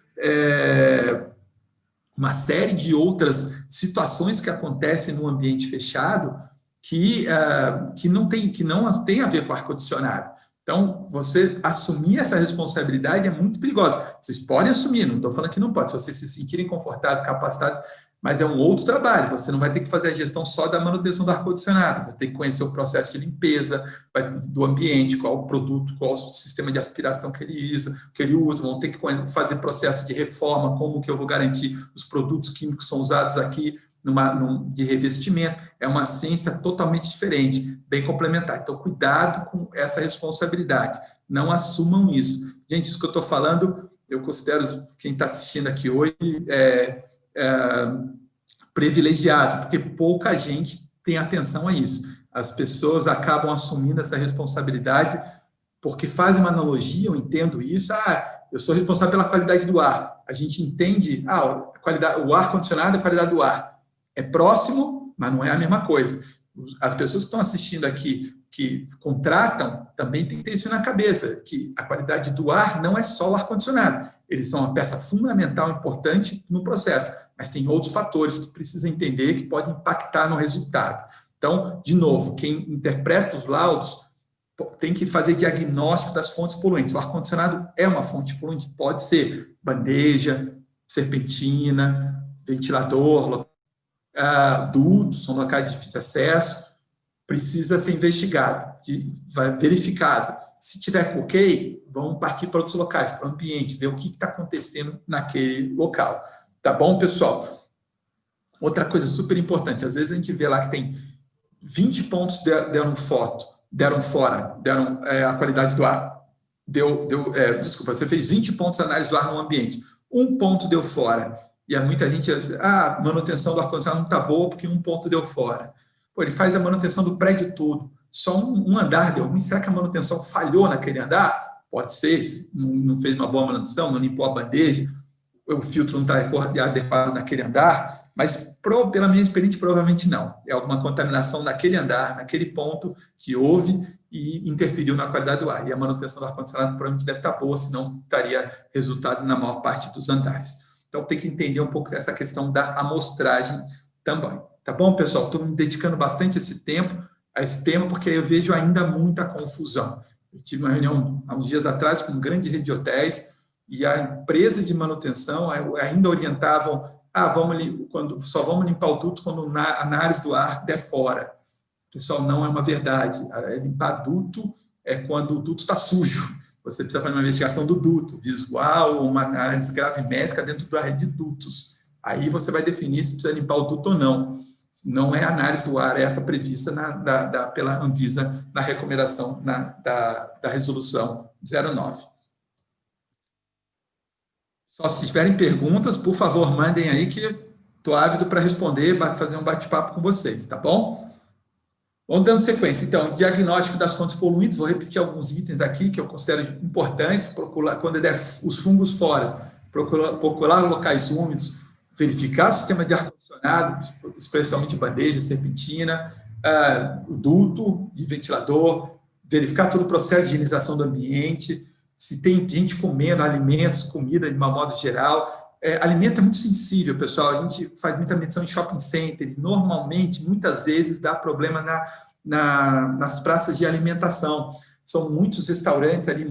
situações que acontecem no ambiente fechado que não tem a ver com ar-condicionado. Então, você assumir essa responsabilidade é muito perigoso. Vocês podem assumir, não estou falando que não pode, se vocês se sentirem confortados, capacitados, mas é um outro trabalho. Você não vai ter que fazer a gestão só da manutenção do ar-condicionado, vai ter que conhecer o processo de limpeza do ambiente, qual o produto, qual o sistema de aspiração que ele usa, vão ter que fazer processo de reforma, como que eu vou garantir os produtos químicos que são usados aqui, de revestimento. É uma ciência totalmente diferente, bem complementar. Então, cuidado com essa responsabilidade. Não assumam isso. Gente, isso que eu estou falando, eu considero quem está assistindo aqui hoje privilegiado, porque pouca gente tem atenção a isso. As pessoas acabam assumindo essa responsabilidade porque fazem uma analogia, eu entendo isso, eu sou responsável pela qualidade do ar. A gente entende, o ar-condicionado é a qualidade do ar. É próximo, mas não é a mesma coisa. As pessoas que estão assistindo aqui, que contratam, também tem que ter isso na cabeça, que a qualidade do ar não é só o ar-condicionado. Eles são uma peça fundamental, importante no processo, mas tem outros fatores que precisa entender que podem impactar no resultado. Então, de novo, quem interpreta os laudos tem que fazer diagnóstico das fontes poluentes. O ar-condicionado é uma fonte poluente, pode ser bandeja, serpentina, ventilador, dutos, são locais de difícil acesso, precisa ser investigado, verificado. Se tiver ok, vamos partir para outros locais, para o ambiente, ver o que está acontecendo naquele local. Tá bom, pessoal? Outra coisa super importante, às vezes a gente vê lá que tem 20 pontos deram fora, a qualidade do ar. Desculpa, você fez 20 pontos de análise do ar no ambiente, um ponto deu fora. E muita gente, a manutenção do ar-condicionado não está boa porque um ponto deu fora. Pô, ele faz a manutenção do prédio todo, só um andar deu ruim. Será que a manutenção falhou naquele andar? Pode ser, não fez uma boa manutenção, não limpou a bandeja, o filtro não está adequado naquele andar. Mas, pela minha experiência, provavelmente não. É alguma contaminação naquele andar, naquele ponto que houve e interferiu na qualidade do ar. E a manutenção do ar-condicionado provavelmente deve estar boa, senão estaria resultado na maior parte dos andares. Então, tem que entender um pouco essa questão da amostragem também. Tá bom, pessoal? Estou me dedicando bastante a esse tema, porque eu vejo ainda muita confusão. Eu tive uma reunião há uns dias atrás com uma grande rede de hotéis e a empresa de manutenção ainda orientavam: só vamos limpar o duto quando a análise do ar der fora. Pessoal, não é uma verdade. Limpar duto é quando o duto está sujo. Você precisa fazer uma investigação do duto, visual, uma análise gravimétrica dentro da rede de dutos. Aí você vai definir se precisa limpar o duto ou não. Não é a análise do ar, é essa prevista pela Anvisa na recomendação da resolução 09. Só se tiverem perguntas, por favor, mandem aí que estou ávido para responder, fazer um bate-papo com vocês, tá bom? Vamos dando sequência. Então, diagnóstico das fontes poluentes, vou repetir alguns itens aqui que eu considero importantes, procurar, quando der os fungos fora, procurar locais úmidos, verificar o sistema de ar-condicionado, especialmente bandeja, serpentina, o duto e ventilador, verificar todo o processo de higienização do ambiente, se tem gente comendo alimentos, comida de uma modo geral. Alimento é muito sensível, pessoal. A gente faz muita medição em shopping center e normalmente, muitas vezes, dá problema nas praças de alimentação. São muitos restaurantes ali,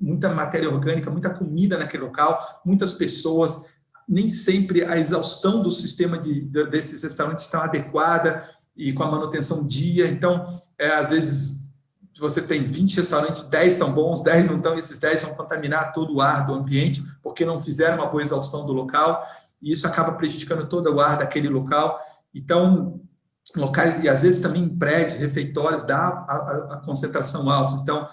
muita matéria orgânica, muita comida naquele local, muitas pessoas. Nem sempre a exaustão do sistema desses restaurantes está adequada e com a manutenção dia. Então, às vezes, se você tem 20 restaurantes, 10 estão bons, 10 não estão, esses 10 vão contaminar todo o ar do ambiente, porque não fizeram uma boa exaustão do local, e isso acaba prejudicando todo o ar daquele local. Então, locais, e às vezes também em prédios, refeitórios, dá a concentração alta. Então,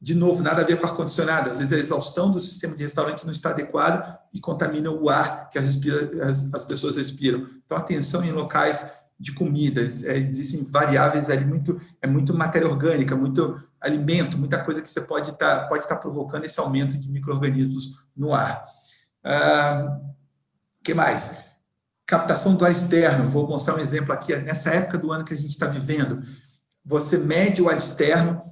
de novo, nada a ver com ar-condicionado, às vezes a exaustão do sistema de restaurante não está adequada e contamina o ar que as pessoas respiram. Então, atenção em locais de comida, existem variáveis ali, muito matéria orgânica, muito alimento, muita coisa que você pode estar provocando esse aumento de micro-organismos no ar. Que mais? Captação do ar externo, vou mostrar um exemplo aqui, nessa época do ano que a gente está vivendo, você mede o ar externo,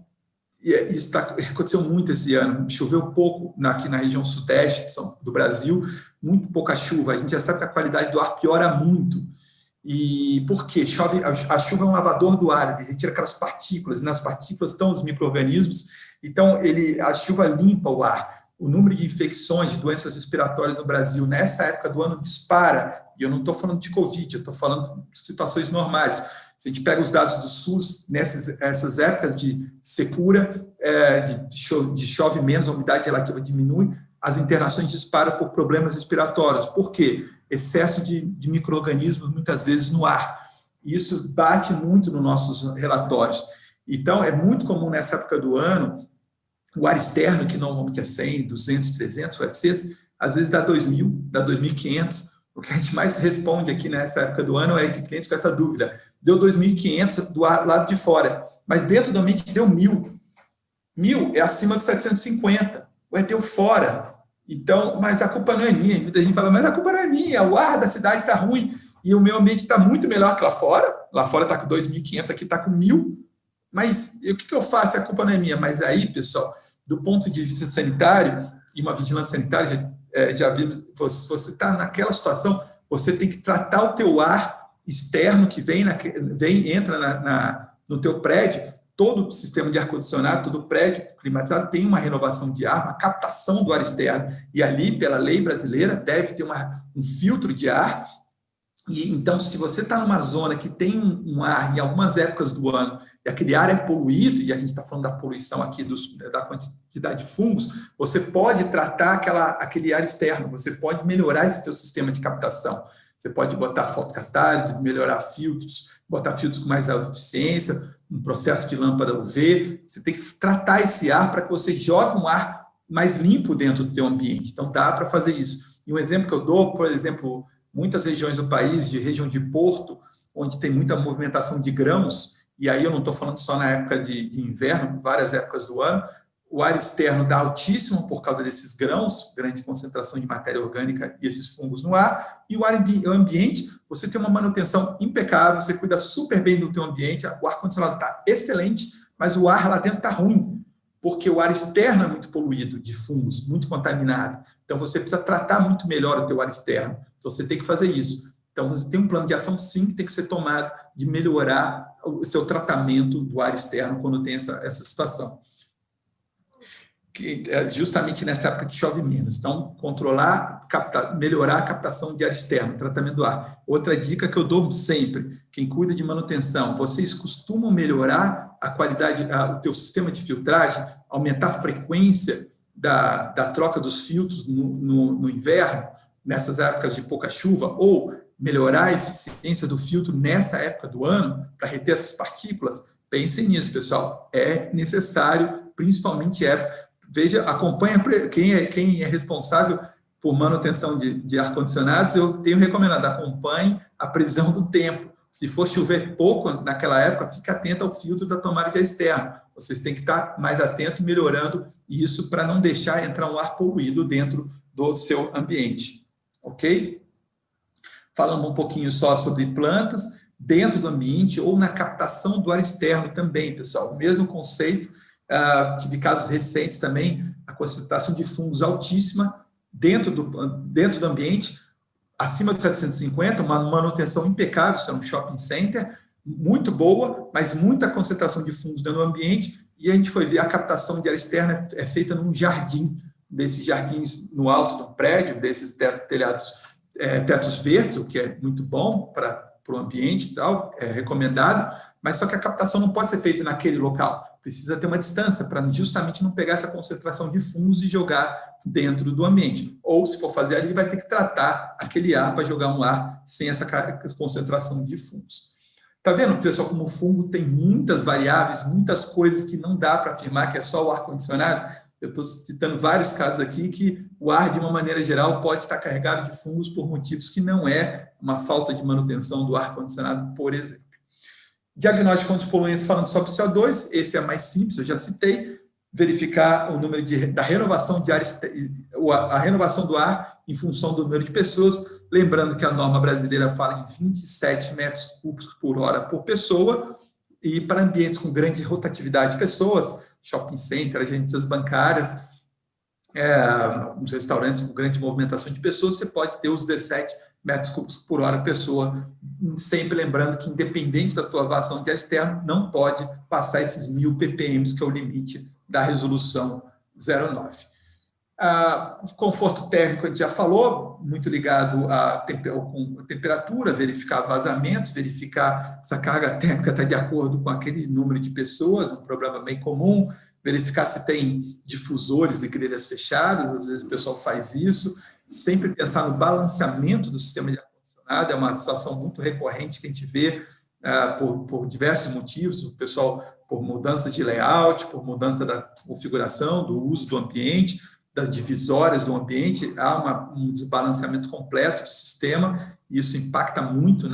e isso aconteceu muito esse ano, choveu pouco aqui na região sudeste do Brasil, muito pouca chuva, a gente já sabe que a qualidade do ar piora muito. E por quê? A chuva é um lavador do ar, ele retira aquelas partículas, e nas partículas estão os micro-organismos, então a chuva limpa o ar. O número de infecções, de doenças respiratórias no Brasil, nessa época do ano, dispara, e eu não estou falando de Covid, eu estou falando de situações normais. Se a gente pega os dados do SUS, nessas épocas de secura, de chove menos, a umidade relativa diminui, as internações disparam por problemas respiratórios. Por quê? Excesso de micro-organismos, muitas vezes, no ar. E isso bate muito nos nossos relatórios. Então, é muito comum nessa época do ano, o ar externo, que normalmente é 100, 200, 300 UFCs, às vezes dá 2.000, dá 2.500. O que a gente mais responde aqui nessa época do ano é de clientes com essa dúvida. Deu 2.500 do lado de fora, mas dentro do ambiente deu 1.000. 1.000 é acima de 750. Deu fora. Então, mas a culpa não é minha. Muita gente fala, mas a culpa não é minha, o ar da cidade está ruim e o meio ambiente está muito melhor que lá fora. Lá fora está com 2.500, aqui está com 1.000. Mas o que eu faço? A culpa não é minha. Mas aí, pessoal, do ponto de vista sanitário e uma vigilância sanitária, já vimos, você está naquela situação, você tem que tratar o teu ar externo que entra no teu prédio. Todo o sistema de ar-condicionado, todo prédio climatizado tem uma renovação de ar, uma captação do ar externo. E ali, pela lei brasileira, deve ter um filtro de ar. E então, se você está numa zona que tem um ar em algumas épocas do ano, e aquele ar é poluído, e a gente está falando da poluição aqui, da quantidade de fungos, você pode tratar aquele ar externo, você pode melhorar esse teu sistema de captação. Você pode botar fotocatálise, melhorar filtros, botar filtros com mais eficiência, um processo de lâmpada UV. Você tem que tratar esse ar para que você jogue um ar mais limpo dentro do teu ambiente. Então, dá para fazer isso. E um exemplo que eu dou, por exemplo, muitas regiões do país, região de Porto, onde tem muita movimentação de grãos, e aí eu não estou falando só na época de inverno, várias épocas do ano, o ar externo dá altíssimo por causa desses grãos, grande concentração de matéria orgânica e esses fungos no ar, e o ambiente, você tem uma manutenção impecável, você cuida super bem do teu ambiente, o ar-condicionado está excelente, mas o ar lá dentro está ruim, porque o ar externo é muito poluído de fungos, muito contaminado. Então, você precisa tratar muito melhor o teu ar externo. Então, você tem que fazer isso. Então, você tem um plano de ação, sim, que tem que ser tomado de melhorar o seu tratamento do ar externo quando tem essa situação. Que é justamente nessa época que chove menos. Então, melhorar a captação de ar externo, tratamento do ar. Outra dica que eu dou sempre, quem cuida de manutenção, vocês costumam melhorar a qualidade, o teu sistema de filtragem, aumentar a frequência da troca dos filtros no inverno, nessas épocas de pouca chuva, ou melhorar a eficiência do filtro nessa época do ano, para reter essas partículas? Pensem nisso, pessoal. É necessário, principalmente época. Veja, acompanha quem é responsável por manutenção de ar-condicionados, eu tenho recomendado, acompanhe a previsão do tempo. Se for chover pouco naquela época, fique atento ao filtro da tomada de ar externo. Vocês têm que estar mais atentos, melhorando isso para não deixar entrar um ar poluído dentro do seu ambiente. Ok? Falando um pouquinho só sobre plantas, dentro do ambiente ou na captação do ar externo também, pessoal. O mesmo conceito. Tive casos recentes também, a concentração de fungos altíssima dentro do ambiente, acima de 750, uma manutenção impecável, isso é um shopping center, muito boa, mas muita concentração de fungos dentro do ambiente, e a gente foi ver a captação de ar externo é feita num jardim, desses jardins no alto do prédio, desses tetos verdes, o que é muito bom para o ambiente e tal, é recomendado, mas só que a captação não pode ser feita naquele local. Precisa ter uma distância para justamente não pegar essa concentração de fungos e jogar dentro do ambiente. Ou, se for fazer ali, vai ter que tratar aquele ar para jogar um ar sem essa concentração de fungos. Está vendo, pessoal, como o fungo tem muitas variáveis, muitas coisas que não dá para afirmar que é só o ar-condicionado? Eu estou citando vários casos aqui que o ar, de uma maneira geral, pode estar carregado de fungos por motivos que não é uma falta de manutenção do ar-condicionado, por exemplo. Diagnóstico de fontes poluentes, falando sobre CO2, esse é mais simples, eu já citei, verificar o número da renovação de ar, a renovação do ar em função do número de pessoas, lembrando que a norma brasileira fala em 27 metros cúbicos por hora por pessoa, e para ambientes com grande rotatividade de pessoas, shopping center, agências bancárias, os restaurantes com grande movimentação de pessoas, você pode ter os 17 metros cúbicos por hora pessoa, sempre lembrando que, independente da tua vazão de ar externo, não pode passar esses 1000 ppm, que é o limite da resolução 09. O conforto térmico, a gente já falou, muito ligado com a temperatura, verificar vazamentos, verificar se a carga térmica está de acordo com aquele número de pessoas, um problema bem comum, verificar se tem difusores e grelhas fechadas, às vezes o pessoal faz isso, sempre pensar no balanceamento do sistema de ar-condicionado, é uma situação muito recorrente que a gente vê por diversos motivos, o pessoal por mudança de layout, por mudança da configuração, do uso do ambiente, das divisórias do ambiente, há um desbalanceamento completo do sistema, e isso impacta muito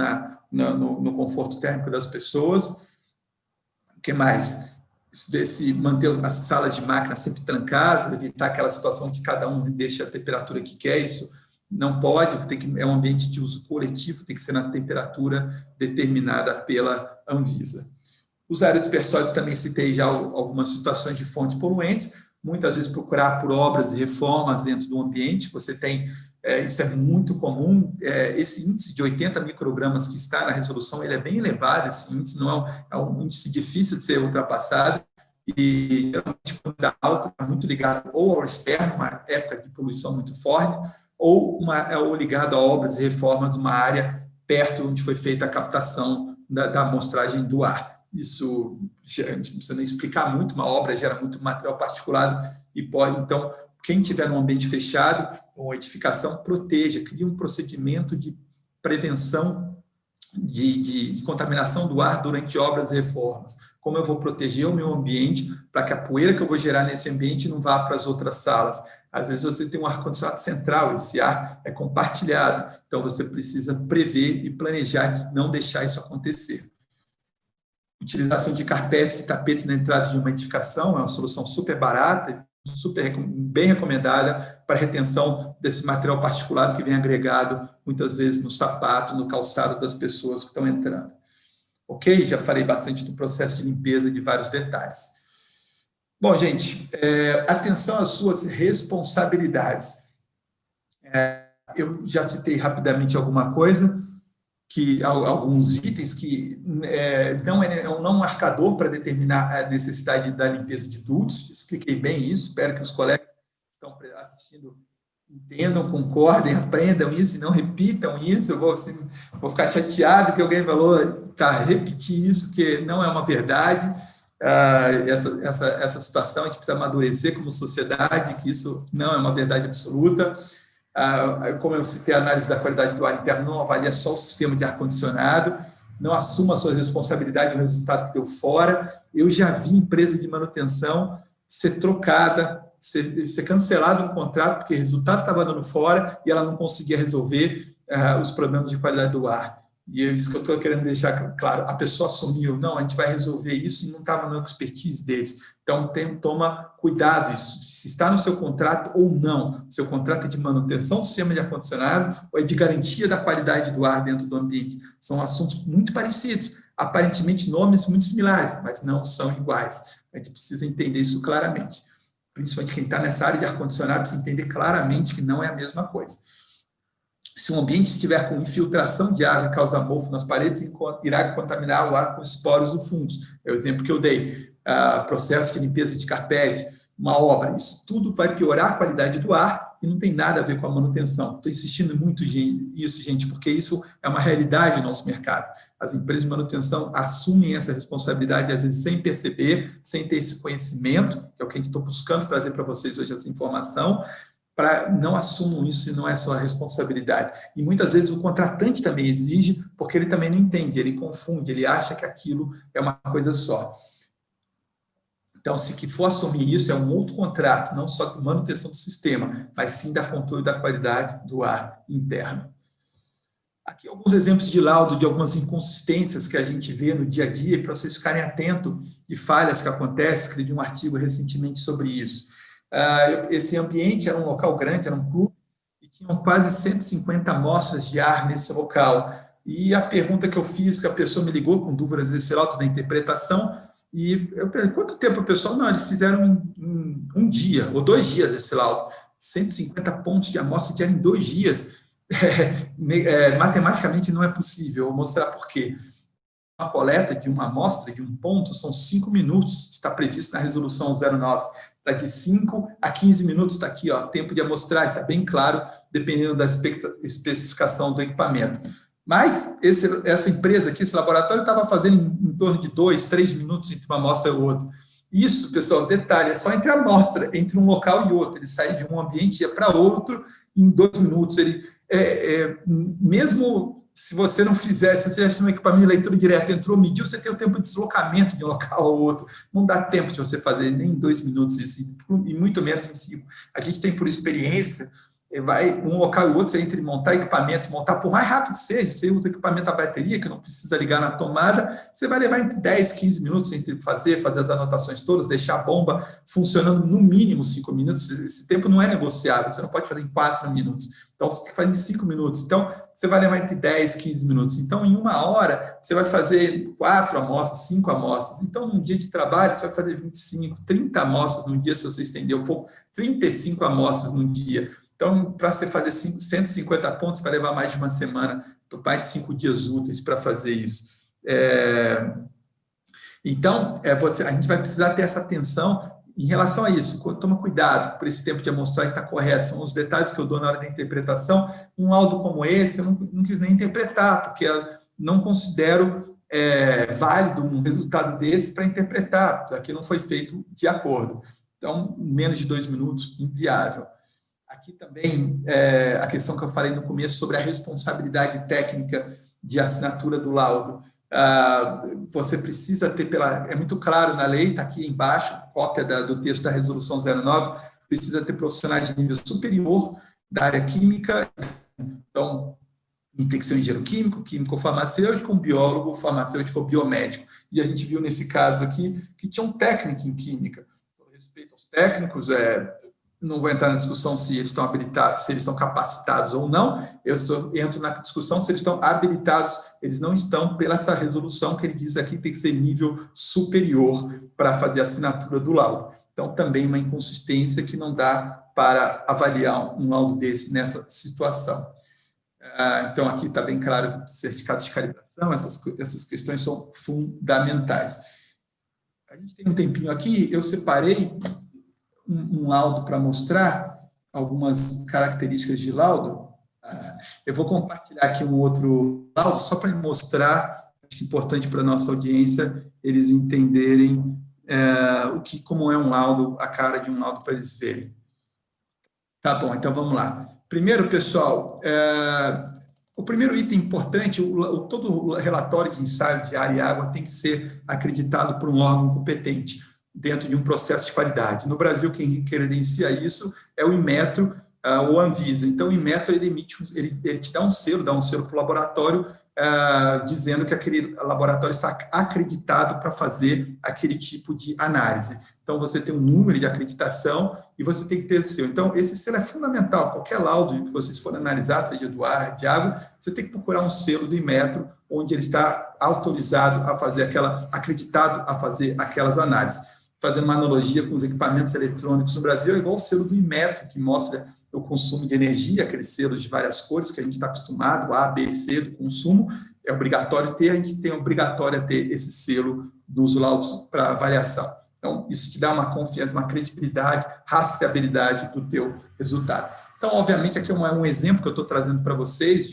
no conforto térmico das pessoas. O que mais? Manter as salas de máquina sempre trancadas, evitar aquela situação que cada um deixa a temperatura que quer, isso não pode, é um ambiente de uso coletivo, tem que ser na temperatura determinada pela Anvisa. Os aerodispersórios, também citei já algumas situações de fontes poluentes, muitas vezes procurar por obras e reformas dentro do ambiente, você tem, isso é muito comum, esse índice de 80 microgramas que está na resolução, ele é bem elevado, esse índice não é um índice difícil de ser ultrapassado, e geralmente quando está alto, está muito ligado ou ao externo, uma época de poluição muito forte, ou ligado a obras e reformas de uma área perto onde foi feita a captação da amostragem do ar. Isso, a gente não precisa nem explicar muito, uma obra gera muito material particulado e pode, então, quem tiver num ambiente fechado ou edificação, proteja, crie um procedimento de prevenção de contaminação do ar durante obras e reformas. Como eu vou proteger o meu ambiente para que a poeira que eu vou gerar nesse ambiente não vá para as outras salas. Às vezes você tem um ar-condicionado central, esse ar é compartilhado, então você precisa prever e planejar de não deixar isso acontecer. utilização de carpetes e tapetes na entrada de uma edificação, é uma solução super barata, super bem recomendada para a retenção desse material particulado que vem agregado, muitas vezes, no sapato, no calçado das pessoas que estão entrando. Ok? Já falei bastante do processo de limpeza, de vários detalhes. Bom, gente, atenção às suas responsabilidades. Eu já citei rapidamente alguma coisa, alguns itens que não é um marcador para determinar a necessidade da limpeza de dutos. Expliquei bem isso, espero que os colegas que estão assistindo entendam, concordem, aprendam isso e não repitam isso. Eu vou ficar chateado que alguém falou, repetir isso, que não é uma verdade. Essa situação a gente precisa amadurecer como sociedade, que isso não é uma verdade absoluta. Como eu citei, a análise da qualidade do ar interno não avalia só o sistema de ar-condicionado, não assuma a sua responsabilidade no resultado que deu fora. Eu já vi empresa de manutenção ser trocada, ser cancelado um contrato, porque o resultado estava dando fora e ela não conseguia resolver os problemas de qualidade do ar. E é isso que eu estou querendo deixar claro. A pessoa assumiu, não, a gente vai resolver isso e não estava na expertise deles. Então, toma cuidado isso, se está no seu contrato ou não. Seu contrato é de manutenção do sistema de ar-condicionado ou é de garantia da qualidade do ar dentro do ambiente. São assuntos muito parecidos, aparentemente nomes muito similares, mas não são iguais. A gente precisa entender isso claramente. Principalmente quem está nessa área de ar-condicionado precisa entender claramente que não é a mesma coisa. Se o ambiente estiver com infiltração de água e causar mofo nas paredes, irá contaminar o ar com esporos ou fungos. É o exemplo que eu dei. Processo de limpeza de carpete, uma obra, isso tudo vai piorar a qualidade do ar e não tem nada a ver com a manutenção. Estou insistindo muito nisso, gente, porque isso é uma realidade no nosso mercado. As empresas de manutenção assumem essa responsabilidade, às vezes sem perceber, sem ter esse conhecimento, que é o que a gente está buscando trazer para vocês hoje, essa informação, para não assumam isso e não é só a responsabilidade. E muitas vezes o contratante também exige, porque ele também não entende, ele confunde, ele acha que aquilo é uma coisa só. Então, se que for assumir isso, é um outro contrato, não só de manutenção do sistema, mas sim da controle da qualidade do ar interno. Aqui alguns exemplos de laudo de algumas inconsistências que a gente vê no dia a dia, para vocês ficarem atentos de falhas que acontecem. Escrevi um artigo recentemente sobre isso. Esse ambiente era um local grande, era um clube, e tinham quase 150 amostras de ar nesse local. E a pergunta que eu fiz, que a pessoa me ligou com dúvidas desse laudo da interpretação, e eu perguntei, quanto tempo o pessoal? Não, eles fizeram em um dia, ou 2 dias esse laudo. 150 pontos de amostra que eram em 2 dias. Matematicamente não é possível. Eu vou mostrar por quê. Uma coleta de uma amostra, de um ponto, são 5 minutos, está previsto na resolução 09. Está de 5 a 15 minutos, está aqui, ó, tempo de amostragem, está bem claro, dependendo da especificação do equipamento. Mas essa empresa aqui, esse laboratório, estava fazendo em torno de 2, 3 minutos entre uma amostra e outra. Isso, pessoal, detalhe, é só entre a amostra, entre um local e outro. Ele sai de um ambiente e ia para outro em 2 minutos. Mesmo se você não fizesse, se você tivesse um equipamento de leitura direta, entrou, mediu, você tem o tempo de deslocamento de um local ao outro. Não dá tempo de você fazer nem em 2 minutos isso, e muito menos em 5. A gente tem, por experiência, vai um local e outro, você entra em montar equipamentos, montar por mais rápido que seja, você usa equipamento a bateria, que não precisa ligar na tomada, você vai levar entre 10 e 15 minutos entre fazer as anotações todas, deixar a bomba funcionando no mínimo 5 minutos. Esse tempo não é negociável, você não pode fazer em 4 minutos. Então, você tem que fazer em 5 minutos. Então, você vai levar entre 10 e 15 minutos. Então, em 1 hora, você vai fazer 4 amostras, 5 amostras. Então, num dia de trabalho, você vai fazer 25, 30 amostras num dia, se você estender um pouco, 35 amostras num dia. Então, para você fazer 150 pontos, vai levar mais de uma semana, mais de 5 dias úteis para fazer isso. Então, a gente vai precisar ter essa atenção em relação a isso. Toma cuidado por esse tempo de amostragem estar correto. São os detalhes que eu dou na hora da interpretação. Um laudo como esse, eu não quis nem interpretar, porque eu não considero válido um resultado desse para interpretar, porque não foi feito de acordo. Então, menos de 2 minutos, inviável. Aqui também, a questão que eu falei no começo sobre a responsabilidade técnica de assinatura do laudo. Você precisa ter, é muito claro na lei, está aqui embaixo, cópia do texto da resolução 09, precisa ter profissionais de nível superior da área química. Então, tem que ser um engenheiro químico, químico-farmacêutico, um biólogo, farmacêutico ou biomédico. E a gente viu nesse caso aqui que tinha um técnico em química. Com respeito aos técnicos, não vou entrar na discussão se eles estão habilitados, se eles são capacitados ou não, eu só entro na discussão se eles estão habilitados. Eles não estão, pela essa resolução que ele diz aqui, tem que ser nível superior para fazer a assinatura do laudo. Então, também uma inconsistência que não dá para avaliar um laudo desse nessa situação. Então, aqui está bem claro que certificados de calibração, essas questões são fundamentais. A gente tem um tempinho aqui, eu separei um laudo para mostrar algumas características de laudo. Eu vou compartilhar aqui um outro laudo, só para mostrar, acho que é importante para a nossa audiência, eles entenderem como é um laudo, a cara de um laudo para eles verem. Tá bom, então vamos lá. Primeiro, pessoal, o primeiro item importante, todo relatório de ensaio de área e água tem que ser acreditado por um órgão competente dentro de um processo de qualidade. No Brasil, quem credencia isso é o Inmetro ou a Anvisa. Então, o Inmetro, ele te dá um selo para o laboratório, dizendo que aquele laboratório está acreditado para fazer aquele tipo de análise. Então, você tem um número de acreditação e você tem que ter o seu. Então, esse selo é fundamental. Qualquer laudo que vocês forem analisar, seja do ar, de água, você tem que procurar um selo do Inmetro, onde ele está autorizado a fazer acreditado a fazer aquelas análises. Fazendo uma analogia com os equipamentos eletrônicos no Brasil, é igual o selo do Inmetro, que mostra o consumo de energia, aqueles selos de várias cores que a gente está acostumado, A, B, C, do consumo, é obrigatório ter, a gente tem obrigatório ter esse selo nos laudos para avaliação. Então, isso te dá uma confiança, uma credibilidade, rastreabilidade do teu resultado. Então, obviamente, aqui é um exemplo que eu estou trazendo para vocês,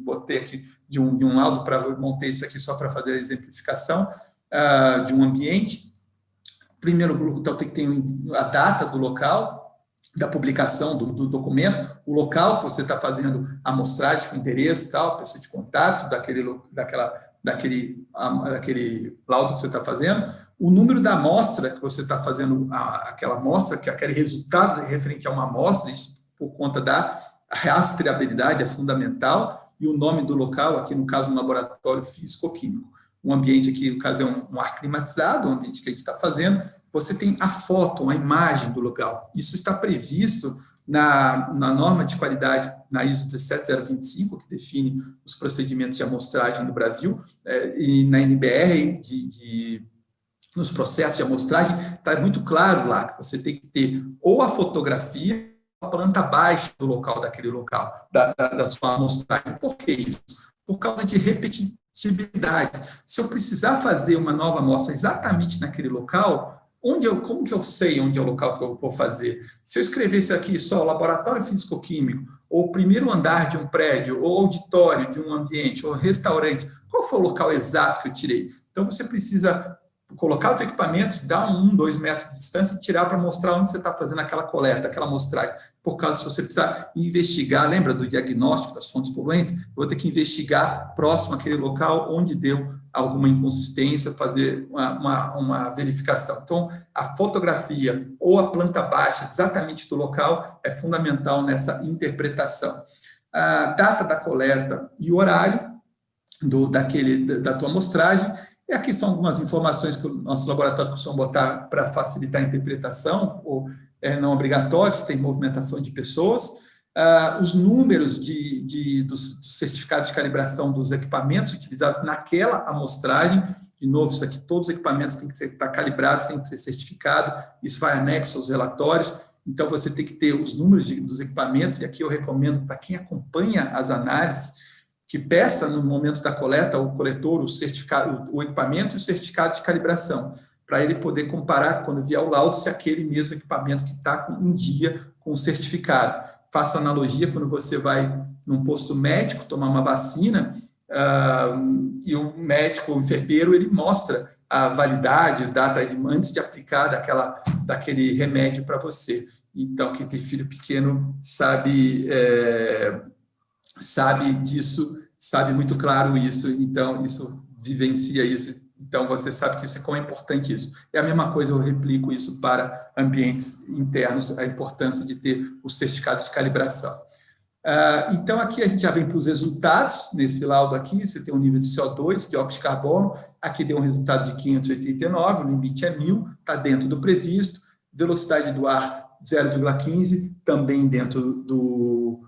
botei aqui de um laudo, montei isso aqui só para fazer a exemplificação de um ambiente. Primeiro, então, tem que ter a data do local, da publicação do documento, o local que você está fazendo a amostragem, o endereço e tal, pessoa de contato daquele laudo que você está fazendo, o número da amostra que você está fazendo, aquela amostra, que aquele resultado referente a uma amostra, isso por conta da rastreabilidade é fundamental, e o nome do local, aqui no caso, um laboratório físico-químico. Um ambiente aqui, no caso, é um ar climatizado, um ambiente que a gente está fazendo. Você tem a foto, a imagem do local. Isso está previsto na norma de qualidade, na ISO 17025, que define os procedimentos de amostragem no Brasil, e na NBR, nos processos de amostragem, está muito claro lá que você tem que ter ou a fotografia, ou a planta baixa do local, daquele local, da sua amostragem. Por que isso? Por causa de repetibilidade. Se eu precisar fazer uma nova amostra exatamente naquele local, como que eu sei onde é o local que eu vou fazer? Se eu escrevesse aqui só laboratório físico-químico, ou primeiro andar de um prédio, ou auditório de um ambiente, ou restaurante, qual foi o local exato que eu tirei? Então, você precisa colocar o teu equipamento, dar 2 metros de distância e tirar para mostrar onde você está fazendo aquela coleta, aquela amostragem. Por causa, se você precisar investigar, lembra do diagnóstico das fontes poluentes? Eu vou ter que investigar próximo àquele local onde deu alguma inconsistência, fazer uma verificação. Então, a fotografia ou a planta baixa exatamente do local é fundamental nessa interpretação. A data da coleta e o horário da tua amostragem. E aqui são algumas informações que o nosso laboratório costuma botar para facilitar a interpretação, ou não obrigatório, se tem movimentação de pessoas. Os números dos certificados de calibração dos equipamentos utilizados naquela amostragem. De novo, isso aqui, todos os equipamentos têm que estar calibrados, têm que ser certificados, isso vai anexo aos relatórios. Então, você tem que ter os números dos equipamentos, e aqui eu recomendo para quem acompanha as análises, que peça no momento da coleta, o coletor, o certificado, o equipamento e o certificado de calibração, para ele poder comparar, quando vier o laudo, se é aquele mesmo equipamento que está em dia com o certificado. Faço analogia quando você vai num posto médico tomar uma vacina, e o médico, o enfermeiro, ele mostra a validade, data antes de aplicar daquele remédio para você. Então, que aquele filho pequeno sabe disso, sabe muito claro isso, então isso vivencia isso, então você sabe que isso é como é importante isso. É a mesma coisa, eu replico isso para ambientes internos, a importância de ter o certificado de calibração. Então, aqui a gente já vem para os resultados. Nesse laudo aqui, você tem um nível de CO2, dióxido de carbono. Aqui deu um resultado de 589, o limite é 1.000, está dentro do previsto. Velocidade do ar, 0,15, também dentro do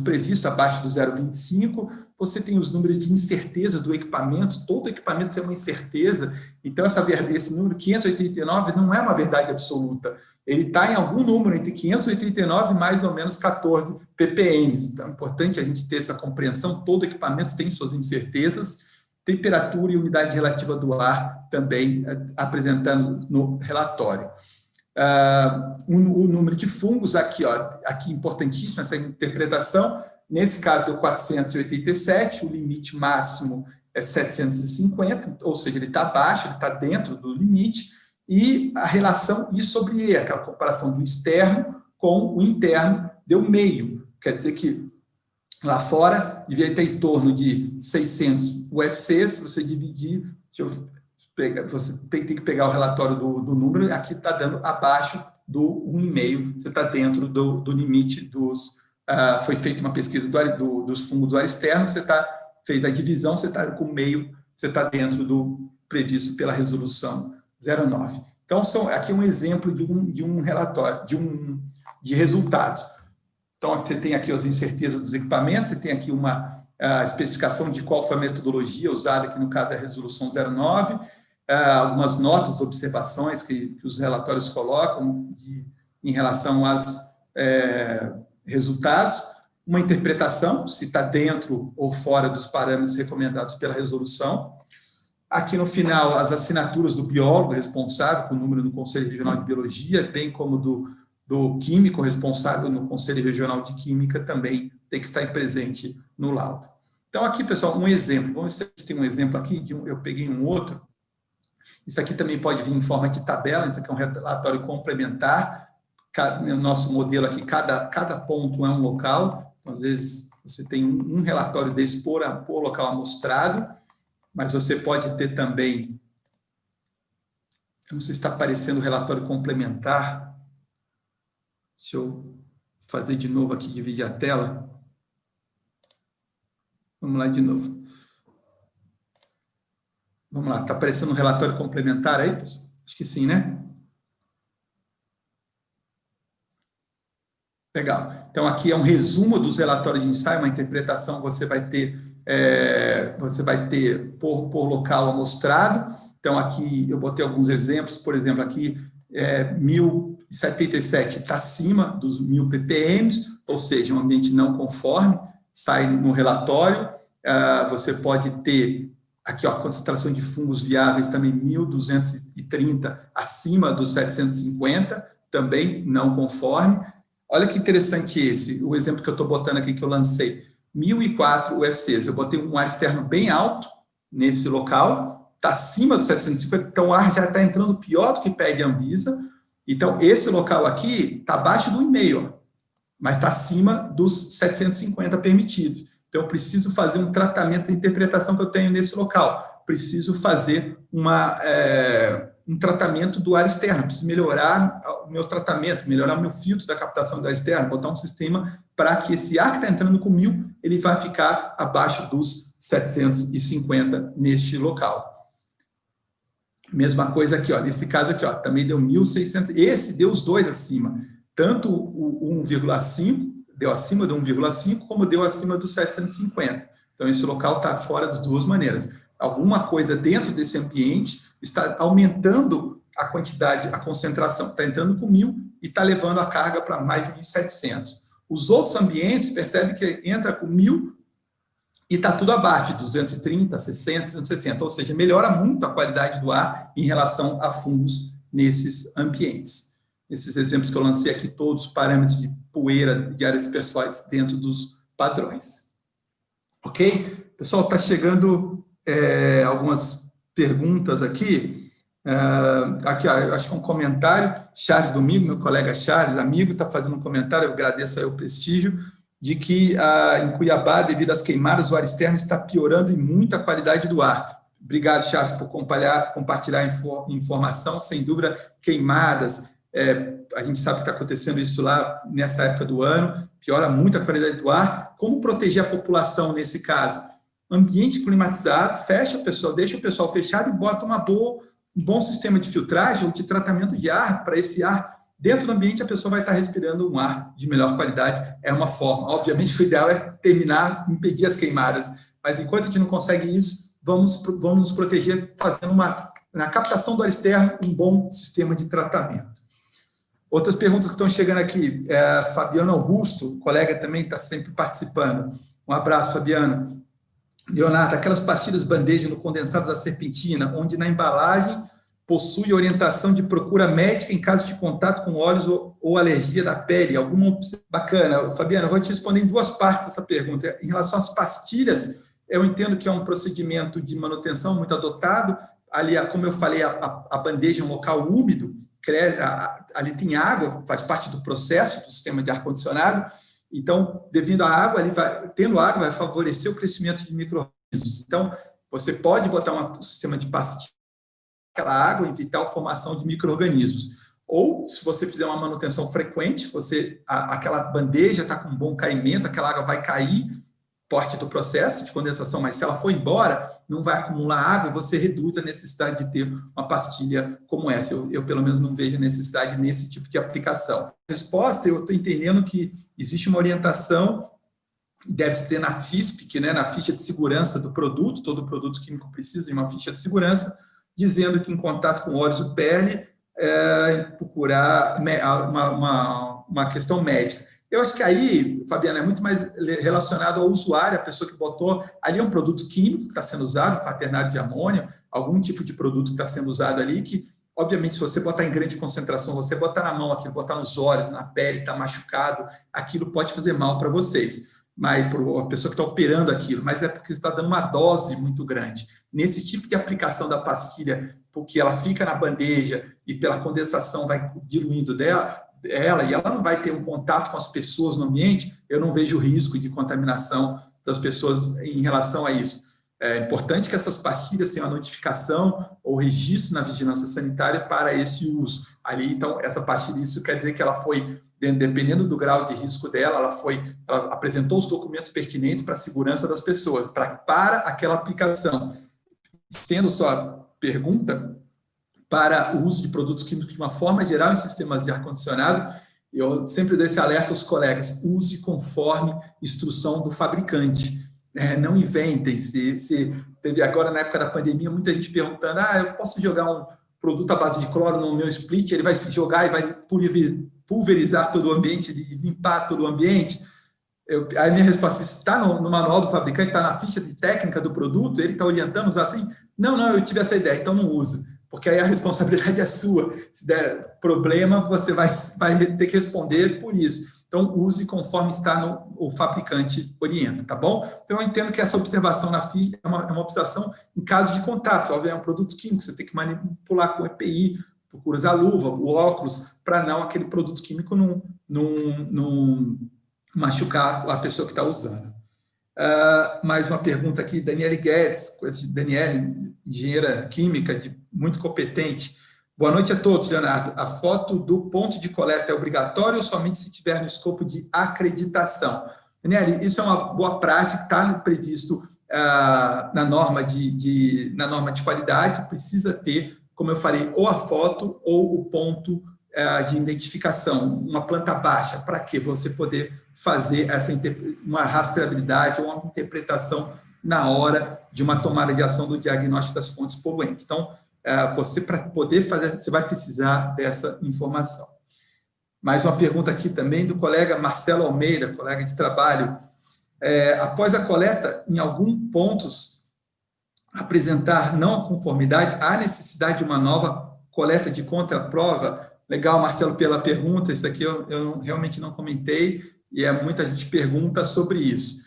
previsto, abaixo do 0,25. Você tem os números de incerteza do equipamento, todo equipamento tem uma incerteza, então esse número 589 não é uma verdade absoluta, ele está em algum número entre 589 e mais ou menos 14 ppm. Então é importante a gente ter essa compreensão, todo equipamento tem suas incertezas, temperatura e umidade relativa do ar também apresentando no relatório. O número de fungos, aqui importantíssima essa interpretação, nesse caso deu 487, o limite máximo é 750, ou seja, ele está abaixo, ele está dentro do limite, e a relação I sobre E, aquela comparação do externo com o interno, deu meio, quer dizer que lá fora devia ter em torno de 600 UFCs, se você dividir, você tem que pegar o relatório do número, aqui está dando abaixo do 1,5, você está dentro do limite dos... foi feita uma pesquisa dos fungos do ar externo, fez a divisão, você está com meio, você está dentro do previsto pela resolução 09. Então, aqui é um exemplo de um relatório, de resultados. Então, você tem aqui as incertezas dos equipamentos, você tem aqui uma especificação de qual foi a metodologia usada, que no caso é a resolução 09, algumas notas, observações que os relatórios colocam em relação aos resultados, uma interpretação, se está dentro ou fora dos parâmetros recomendados pela resolução. Aqui no final, as assinaturas do biólogo responsável, com o número do Conselho Regional de Biologia, bem como do químico responsável no Conselho Regional de Química, também tem que estar presente no laudo. Então, aqui, pessoal, um exemplo. Vamos ver se a gente tem um exemplo aqui, eu peguei um outro. Isso aqui também pode vir em forma de tabela, isso aqui é um relatório complementar. No nosso modelo aqui, cada ponto é um local. Então, às vezes, você tem um relatório desse por local amostrado, mas você pode ter também... Não sei se está aparecendo o relatório complementar. Deixa eu fazer de novo aqui, dividir a tela. Vamos lá de novo. Vamos lá, está aparecendo um relatório complementar aí, pessoal? Acho que sim, né? Legal. Então, aqui é um resumo dos relatórios de ensaio, uma interpretação que você vai ter por local amostrado. Então, aqui eu botei alguns exemplos, por exemplo, aqui 1077 está acima dos 1000 ppm, ou seja, um ambiente não conforme, sai no relatório. Você pode ter aqui, a concentração de fungos viáveis também 1230 acima dos 750, também não conforme. Olha que interessante o exemplo que eu estou botando aqui, que eu lancei, 1004 UFCs, eu botei um ar externo bem alto nesse local, está acima dos 750, então o ar já está entrando pior do que pede a Anvisa, então esse local aqui está abaixo do 1,5, mas está acima dos 750 permitidos. Então eu preciso fazer um tratamento de interpretação que eu tenho nesse local, preciso fazer um tratamento do ar externo, preciso melhorar o meu tratamento, melhorar o meu filtro da captação do ar externo, botar um sistema para que esse ar que está entrando com 1000, ele vai ficar abaixo dos 750 neste local. Mesma coisa aqui, nesse caso aqui, também deu 1.600, esse deu os dois acima, tanto o 1,5, deu acima do 1,5, como deu acima dos 750. Então, esse local está fora das duas maneiras. Alguma coisa dentro desse ambiente está aumentando a quantidade, a concentração, está entrando com 1000 e está levando a carga para mais de 1.700. Os outros ambientes, percebe que entra com 1000 e está tudo abaixo, 230, 60, 260, ou seja, melhora muito a qualidade do ar em relação a fungos nesses ambientes. Esses exemplos que eu lancei aqui, todos os parâmetros de poeira de áreas pessoais dentro dos padrões. Ok? Pessoal, está chegando algumas perguntas aqui. Aqui, eu acho que é um comentário. Charles Domingo, meu colega Charles, amigo, está fazendo um comentário, eu agradeço aí o prestígio, de que em Cuiabá, devido às queimadas, o ar externo está piorando em muito a qualidade do ar. Obrigado, Charles, por compartilhar informação. Sem dúvida, queimadas, a gente sabe que está acontecendo isso lá nessa época do ano, piora muito a qualidade do ar. Como proteger a população nesse caso? Ambiente climatizado, fecha o pessoal, deixa o pessoal fechado e bota um bom sistema de filtragem ou de tratamento de ar para esse ar. Dentro do ambiente, a pessoa vai estar respirando um ar de melhor qualidade. É uma forma. Obviamente, o ideal é terminar, impedir as queimadas. Mas, enquanto a gente não consegue isso, vamos nos proteger fazendo na captação do ar externo, um bom sistema de tratamento. Outras perguntas que estão chegando aqui. Fabiano Augusto, colega também está sempre participando. Um abraço, Fabiano. Leonardo, aquelas pastilhas bandeja no condensado da serpentina, onde na embalagem possui orientação de procura médica em caso de contato com óleos ou alergia da pele. Alguma opção? Bacana. Fabiano, eu vou te responder em duas partes essa pergunta. Em relação às pastilhas, eu entendo que é um procedimento de manutenção muito adotado. Ali, como eu falei, a bandeja é um local úmido, ali tem água, faz parte do processo do sistema de ar-condicionado. Então, devido à água, tendo água, vai favorecer o crescimento de micro-organismos. Então, você pode botar um sistema de pastilha aquela água, evitar a formação de micro-organismos. Ou, se você fizer uma manutenção frequente, aquela bandeja está com um bom caimento, aquela água vai cair, parte do processo de condensação, mas se ela for embora, não vai acumular água, você reduz a necessidade de ter uma pastilha como essa. Eu pelo menos, não vejo necessidade nesse tipo de aplicação. Resposta, eu estou entendendo que existe uma orientação, deve-se ter na FISP, né, na ficha de segurança do produto, todo produto químico precisa de uma ficha de segurança, dizendo que em contato com óleos ou pele, procurar uma questão médica. Eu acho que aí, Fabiana, é muito mais relacionado ao usuário, a pessoa que botou. Ali é um produto químico que está sendo usado, quaternário de amônio, algum tipo de produto que está sendo usado ali, que, obviamente, se você botar em grande concentração, você botar na mão aquilo, botar nos olhos, na pele, está machucado, aquilo pode fazer mal para vocês. Mas para a pessoa que está operando aquilo, mas é porque você está dando uma dose muito grande. Nesse tipo de aplicação da pastilha, porque ela fica na bandeja e pela condensação vai diluindo e ela não vai ter um contato com as pessoas no ambiente, eu não vejo risco de contaminação das pessoas em relação a isso. É importante que essas pastilhas tenham a notificação ou registro na vigilância sanitária para esse uso. Ali, então, essa pastilha, isso quer dizer que ela foi, dependendo do grau de risco dela, ela apresentou os documentos pertinentes para a segurança das pessoas, para aquela aplicação. Tendo só pergunta, para o uso de produtos químicos de uma forma geral em sistemas de ar-condicionado, eu sempre dou esse alerta aos colegas, use conforme instrução do fabricante. Não inventem. Se teve agora, na época da pandemia, muita gente perguntando, eu posso jogar um produto à base de cloro no meu split, ele vai se jogar e vai pulverizar todo o ambiente, limpar todo o ambiente? Aí minha resposta, está no manual do fabricante, está na ficha de técnica do produto, ele está orientando a usar assim? Não, eu tive essa ideia, então não usa. Porque aí a responsabilidade é sua. Se der problema, você vai ter que responder por isso. Então, use conforme está o fabricante orienta, tá bom? Então, eu entendo que essa observação na FI é uma observação em caso de contato. Óbvio, é um produto químico, você tem que manipular com EPI, procura usar a luva, o óculos, para não aquele produto químico não machucar a pessoa que está usando. Mais uma pergunta aqui, Daniele Guedes, Daniele, engenheira química, muito competente. Boa noite a todos, Leonardo. A foto do ponto de coleta é obrigatória ou somente se tiver no escopo de acreditação? Daniele, isso é uma boa prática, está previsto na norma de qualidade, precisa ter, como eu falei, ou a foto ou o ponto de identificação, uma planta baixa, para que você poder fazer uma rastreabilidade ou uma interpretação na hora de uma tomada de ação do diagnóstico das fontes poluentes. Então, para poder fazer, você vai precisar dessa informação. Mais uma pergunta aqui também do colega Marcelo Almeida, colega de trabalho. Após a coleta, em alguns pontos, apresentar não conformidade, há necessidade de uma nova coleta de contraprova? Legal, Marcelo, pela pergunta, isso aqui eu realmente não comentei, e muita gente pergunta sobre isso.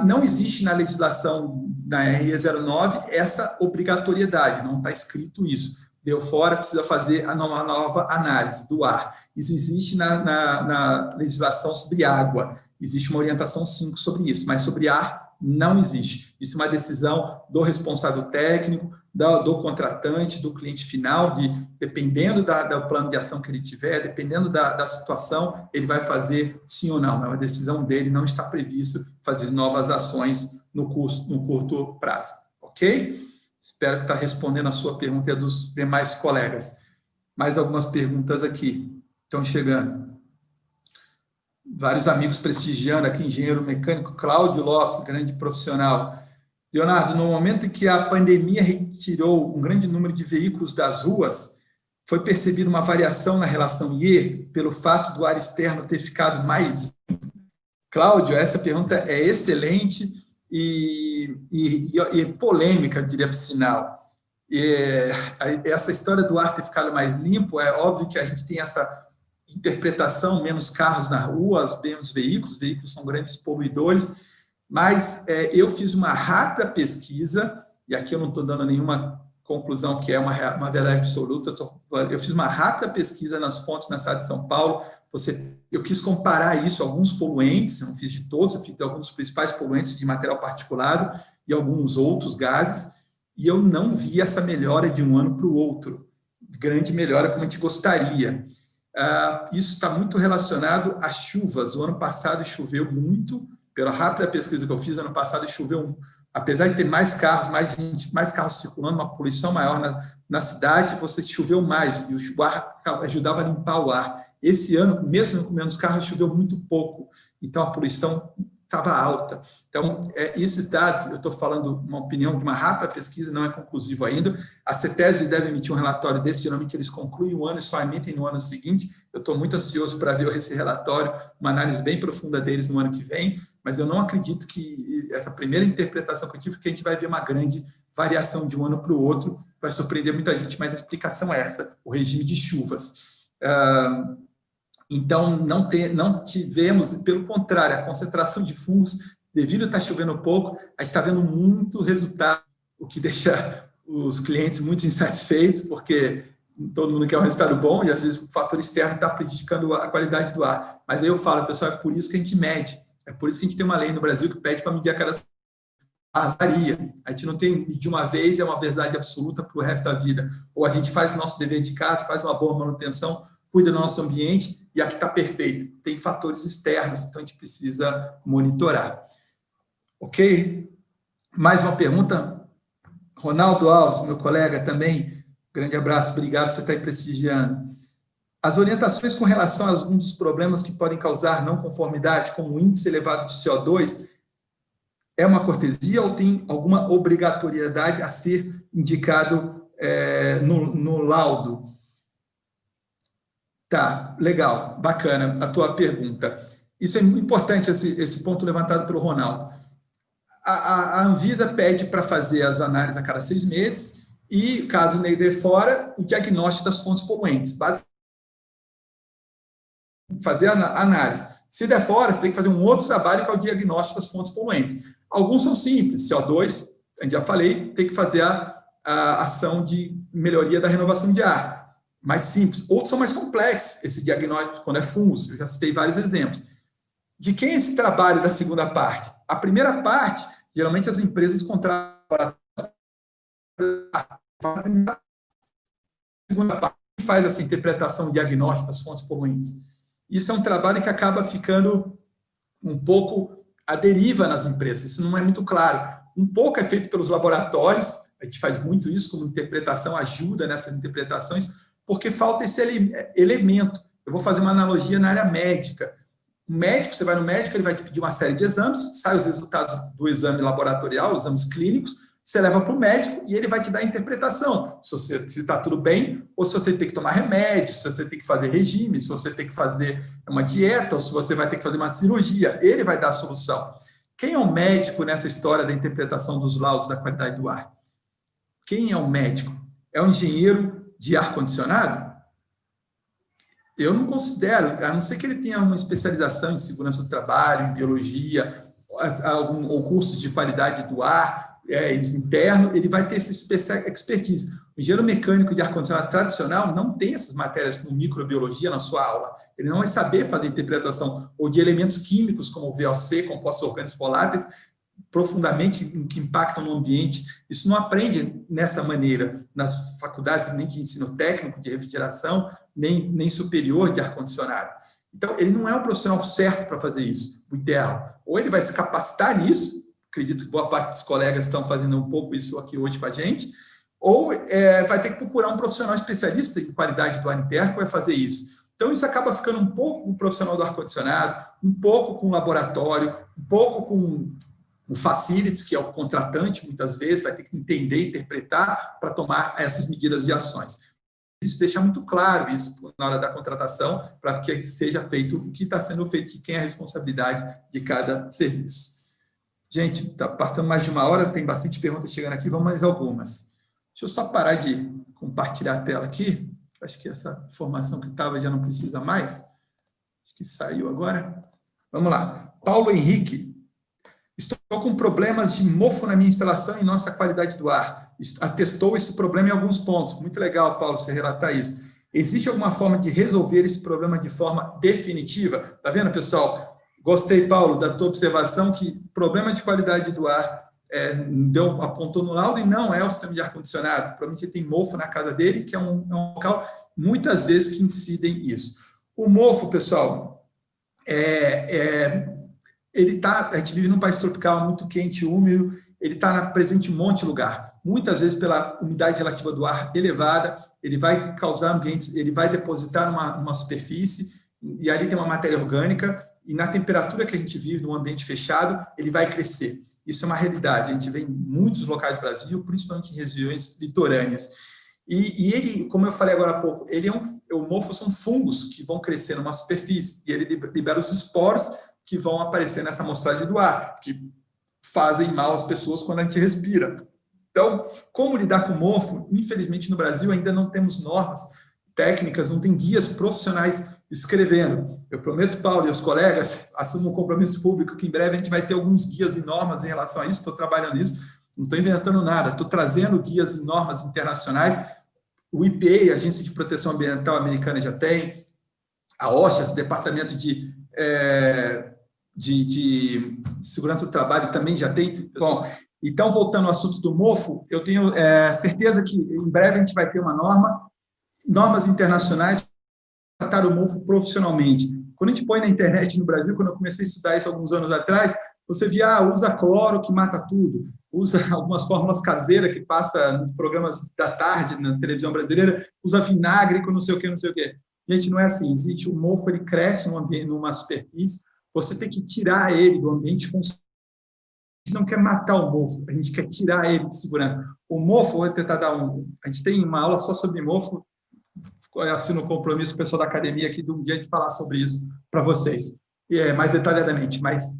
Não existe na legislação da RE09 essa obrigatoriedade, não está escrito isso. Deu fora, precisa fazer uma nova análise do ar. Isso existe na legislação sobre água, existe uma orientação 5 sobre isso, mas sobre ar Não existe. Isso é uma decisão do responsável técnico, do contratante, do cliente final, dependendo do plano de ação que ele tiver, dependendo da situação, ele vai fazer sim ou não. É uma decisão dele, não está previsto fazer novas ações no curto prazo. Ok? Espero que está respondendo a sua pergunta e a dos demais colegas. Mais algumas perguntas aqui estão chegando. Vários amigos prestigiando aqui, engenheiro mecânico Cláudio Lopes, grande profissional. Leonardo, no momento em que a pandemia retirou um grande número de veículos das ruas, foi percebida uma variação na relação IE pelo fato do ar externo ter ficado mais limpo? Cláudio, essa pergunta é excelente e polêmica, eu diria, por sinal. Essa história do ar ter ficado mais limpo, é óbvio que a gente tem essa interpretação, menos carros na rua, menos veículos são grandes poluidores, mas eu fiz uma rápida pesquisa, e aqui eu não estou dando nenhuma conclusão que é uma verdade absoluta, eu fiz uma rápida pesquisa nas fontes na cidade de São Paulo, eu quis comparar isso a alguns poluentes, eu não fiz de todos, eu fiz de alguns principais poluentes de material particulado e alguns outros gases, e eu não vi essa melhora de um ano para o outro, grande melhora como a gente gostaria. Isso está muito relacionado às chuvas. O ano passado choveu muito, pela rápida pesquisa que eu fiz, ano passado choveu, apesar de ter mais carros, mais carros circulando, uma poluição maior na cidade, você choveu mais, e o ar ajudava a limpar o ar. Esse ano, mesmo com menos carros, choveu muito pouco, então a poluição estava alta. Então, esses dados, eu estou falando uma opinião de uma rápida pesquisa, não é conclusivo ainda. A CETESB deve emitir um relatório desse, geralmente eles concluem o ano e só emitem no ano seguinte. Eu estou muito ansioso para ver esse relatório, uma análise bem profunda deles no ano que vem, mas eu não acredito que essa primeira interpretação que eu tive, que a gente vai ver uma grande variação de um ano para o outro, vai surpreender muita gente, mas a explicação é essa, o regime de chuvas. Então, não tivemos, pelo contrário, a concentração de fungos, devido a estar chovendo pouco, a gente está vendo muito resultado, o que deixa os clientes muito insatisfeitos, porque todo mundo quer um resultado bom e, às vezes, o fator externo está prejudicando a qualidade do ar. Mas aí eu falo, pessoal, é por isso que a gente mede, é por isso que a gente tem uma lei no Brasil que pede para medir a cada varia. A gente não tem de uma vez, é uma verdade absoluta para o resto da vida. Ou a gente faz o nosso dever de casa, faz uma boa manutenção, cuida do nosso ambiente e aqui está perfeito. Tem fatores externos, então a gente precisa monitorar. Ok? Mais uma pergunta? Ronaldo Alves, meu colega também, grande abraço, obrigado por você estar aí prestigiando. As orientações com relação a alguns dos problemas que podem causar não conformidade, como o índice elevado de CO2, é uma cortesia ou tem alguma obrigatoriedade a ser indicado no laudo? Tá, legal, bacana a tua pergunta. Isso é muito importante, esse ponto levantado pelo Ronaldo. A Anvisa pede para fazer as análises a cada 6 meses e, caso nem dê fora, o diagnóstico das fontes poluentes. Basicamente, fazer a análise. Se der fora, você tem que fazer um outro trabalho que é o diagnóstico das fontes poluentes. Alguns são simples, CO2, a gente já falei, tem que fazer a ação de melhoria da renovação de ar. Mais simples. Outros são mais complexos, esse diagnóstico, quando é fungos, eu já citei vários exemplos. De quem é esse trabalho da segunda parte? A primeira parte, geralmente as empresas contratam a segunda parte faz essa interpretação diagnóstica das fontes poluentes. Isso é um trabalho que acaba ficando um pouco à deriva nas empresas, isso não é muito claro. Um pouco é feito pelos laboratórios, a gente faz muito isso como interpretação, ajuda nessas interpretações, porque falta esse elemento. Eu vou fazer uma analogia na área médica. O médico, você vai no médico, ele vai te pedir uma série de exames, sai os resultados do exame laboratorial, os exames clínicos, você leva para o médico e ele vai te dar a interpretação, se está tudo bem, ou se você tem que tomar remédio, se você tem que fazer regime, se você tem que fazer uma dieta, ou se você vai ter que fazer uma cirurgia, ele vai dar a solução. Quem é o médico nessa história da interpretação dos laudos da qualidade do ar? Quem é o médico? É o engenheiro de ar-condicionado? Eu não considero, a não ser que ele tenha uma especialização em segurança do trabalho, em biologia, ou curso de qualidade do ar interno, ele vai ter essa expertise. O engenheiro mecânico de ar-condicionado tradicional não tem essas matérias como microbiologia na sua aula. Ele não vai saber fazer interpretação ou de elementos químicos como o VOC, compostos orgânicos voláteis, profundamente que impactam no ambiente. Isso não aprende nessa maneira nas faculdades nem de ensino técnico de refrigeração, nem superior de ar-condicionado. Então, ele não é um profissional certo para fazer isso, o ideal. Ou ele vai se capacitar nisso, acredito que boa parte dos colegas estão fazendo um pouco isso aqui hoje com a gente, ou vai ter que procurar um profissional especialista em qualidade do ar interno que vai fazer isso. Então, isso acaba ficando um pouco com o profissional do ar-condicionado, um pouco com o laboratório, um pouco com o facilities, que é o contratante, muitas vezes, vai ter que entender e interpretar para tomar essas medidas de ações. Isso deixa muito claro isso na hora da contratação, para que seja feito o que está sendo feito, que quem é a responsabilidade de cada serviço. Gente, está passando mais de uma hora, tem bastante perguntas chegando aqui, vamos mais algumas. Deixa eu só parar de compartilhar a tela aqui. Acho que essa informação que estava já não precisa mais. Acho que saiu agora. Vamos lá. Paulo Henrique. Estou com problemas de mofo na minha instalação e nossa qualidade do ar. Atestou esse problema em alguns pontos. Muito legal, Paulo, você relatar isso. Existe alguma forma de resolver esse problema de forma definitiva? Está vendo, pessoal? Gostei, Paulo, da tua observação que problema de qualidade do ar apontou no laudo e não é o sistema de ar-condicionado. Provavelmente tem mofo na casa dele, que é um local, muitas vezes, que incidem isso. O mofo, pessoal, a gente vive num país tropical muito quente, úmido, ele está presente em um monte de lugar. Muitas vezes, pela umidade relativa do ar elevada, ele vai causar ambientes, ele vai depositar numa superfície, e ali tem uma matéria orgânica, e na temperatura que a gente vive, num ambiente fechado, ele vai crescer. Isso é uma realidade, a gente vê em muitos locais do Brasil, principalmente em regiões litorâneas. E ele, como eu falei agora há pouco, o mofo são fungos que vão crescer numa superfície, e ele libera os esporos que vão aparecer nessa amostragem do ar, que fazem mal às pessoas quando a gente respira. Então, como lidar com o mofo? Infelizmente, no Brasil ainda não temos normas técnicas, não tem guias profissionais escrevendo. Eu prometo, Paulo e os colegas, assumo um compromisso público que em breve a gente vai ter alguns guias e normas em relação a isso, estou trabalhando nisso, não estou inventando nada, estou trazendo guias e normas internacionais, o EPA, a Agência de Proteção Ambiental Americana, já tem, a OSHA, o Departamento de Segurança do Trabalho, também já tem. Bom, então, voltando ao assunto do mofo, eu tenho certeza que em breve a gente vai ter normas internacionais para tratar o mofo profissionalmente. Quando a gente põe na internet no Brasil, quando eu comecei a estudar isso alguns anos atrás, você via, usa cloro que mata tudo, usa algumas fórmulas caseiras que passa nos programas da tarde, na televisão brasileira, usa vinagre com não sei o que, não sei o que. Gente, não é assim. Existe o mofo, ele cresce numa superfície, você tem que tirar ele do ambiente com... A gente não quer matar o mofo, a gente quer tirar ele de segurança. O mofo, vou tentar dar a gente tem uma aula só sobre mofo, eu assino um compromisso com o pessoal da academia aqui de um dia de falar sobre isso para vocês, mais detalhadamente, mas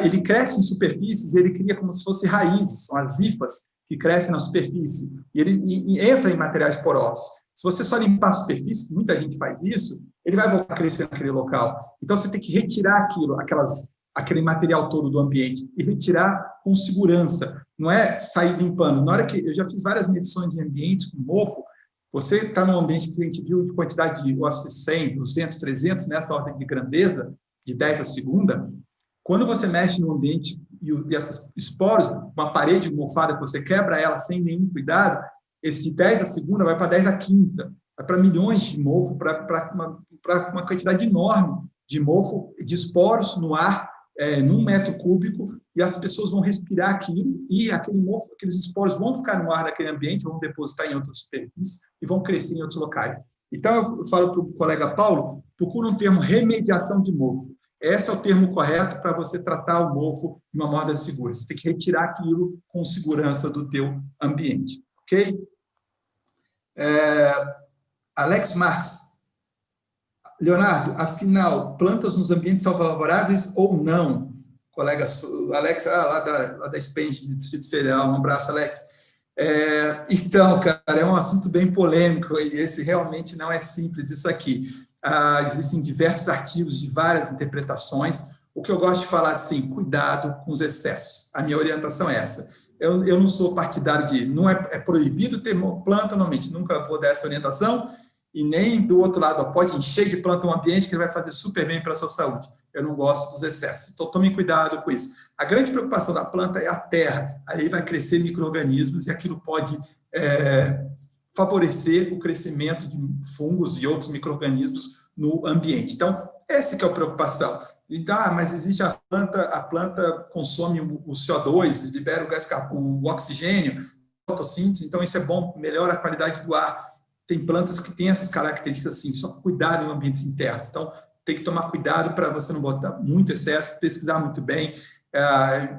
ele cresce em superfícies, ele cria como se fossem raízes, são as hifas que crescem na superfície, e ele entra em materiais porosos. Se você só limpar a superfície, muita gente faz isso, ele vai voltar a crescer naquele local. Então, você tem que retirar aquele material todo do ambiente e retirar com segurança. Não é sair limpando. Na hora que eu já fiz várias medições em ambientes com mofo, você está num ambiente que a gente viu de quantidade de UFC 100, 200, 300, nessa ordem de grandeza, de 10 a segunda, quando você mexe no ambiente e esses esporos, uma parede mofada que você quebra ela sem nenhum cuidado, esse de 10 a segunda vai para 10 a quinta, vai para milhões de mofo, para uma quantidade enorme de mofo, de esporos no ar, num metro cúbico, e as pessoas vão respirar aquilo, e aquele mofo, aqueles esporos vão ficar no ar daquele ambiente, vão depositar em outras superfícies e vão crescer em outros locais. Então, eu falo para o colega Paulo, procura um termo remediação de mofo. Esse é o termo correto para você tratar o mofo de uma moda segura. Você tem que retirar aquilo com segurança do teu ambiente. Ok? Alex Marques. Leonardo, afinal, plantas nos ambientes são favoráveis ou não? Colega Alex, lá da Spend, do Distrito Federal. Um abraço, Alex. Então, cara, é um assunto bem polêmico e esse realmente não é simples, isso aqui. Existem diversos artigos de várias interpretações. O que eu gosto de falar, assim, cuidado com os excessos. A minha orientação é essa. Eu não sou partidário de... Não é proibido ter planta, normalmente. Nunca vou dar essa orientação. E nem do outro lado, pode encher de planta um ambiente que vai fazer super bem para a sua saúde. eu não gosto dos excessos. Então, tomem cuidado com isso. A grande preocupação da planta é a terra. Aí vai crescer micro-organismos e aquilo pode favorecer o crescimento de fungos e outros micro-organismos no ambiente. Então, essa que é a preocupação. Então, mas existe a planta consome o CO2, libera o oxigênio, fotossíntese, então isso é bom, melhora a qualidade do ar. Tem plantas que têm essas características assim, só cuidado em ambientes internos. Então, tem que tomar cuidado para você não botar muito excesso, pesquisar muito bem.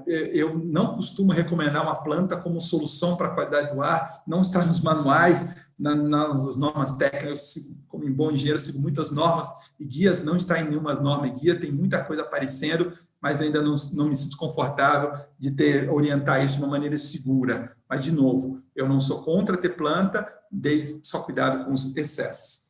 Eu não costumo recomendar uma planta como solução para a qualidade do ar, não está nos manuais, nas normas técnicas. Eu, como bom engenheiro, sigo muitas normas e guias, não está em nenhuma norma e guia, tem muita coisa aparecendo, mas ainda não me sinto confortável de orientar isso de uma maneira segura. Mas, de novo, eu não sou contra ter planta, só cuidado com os excessos.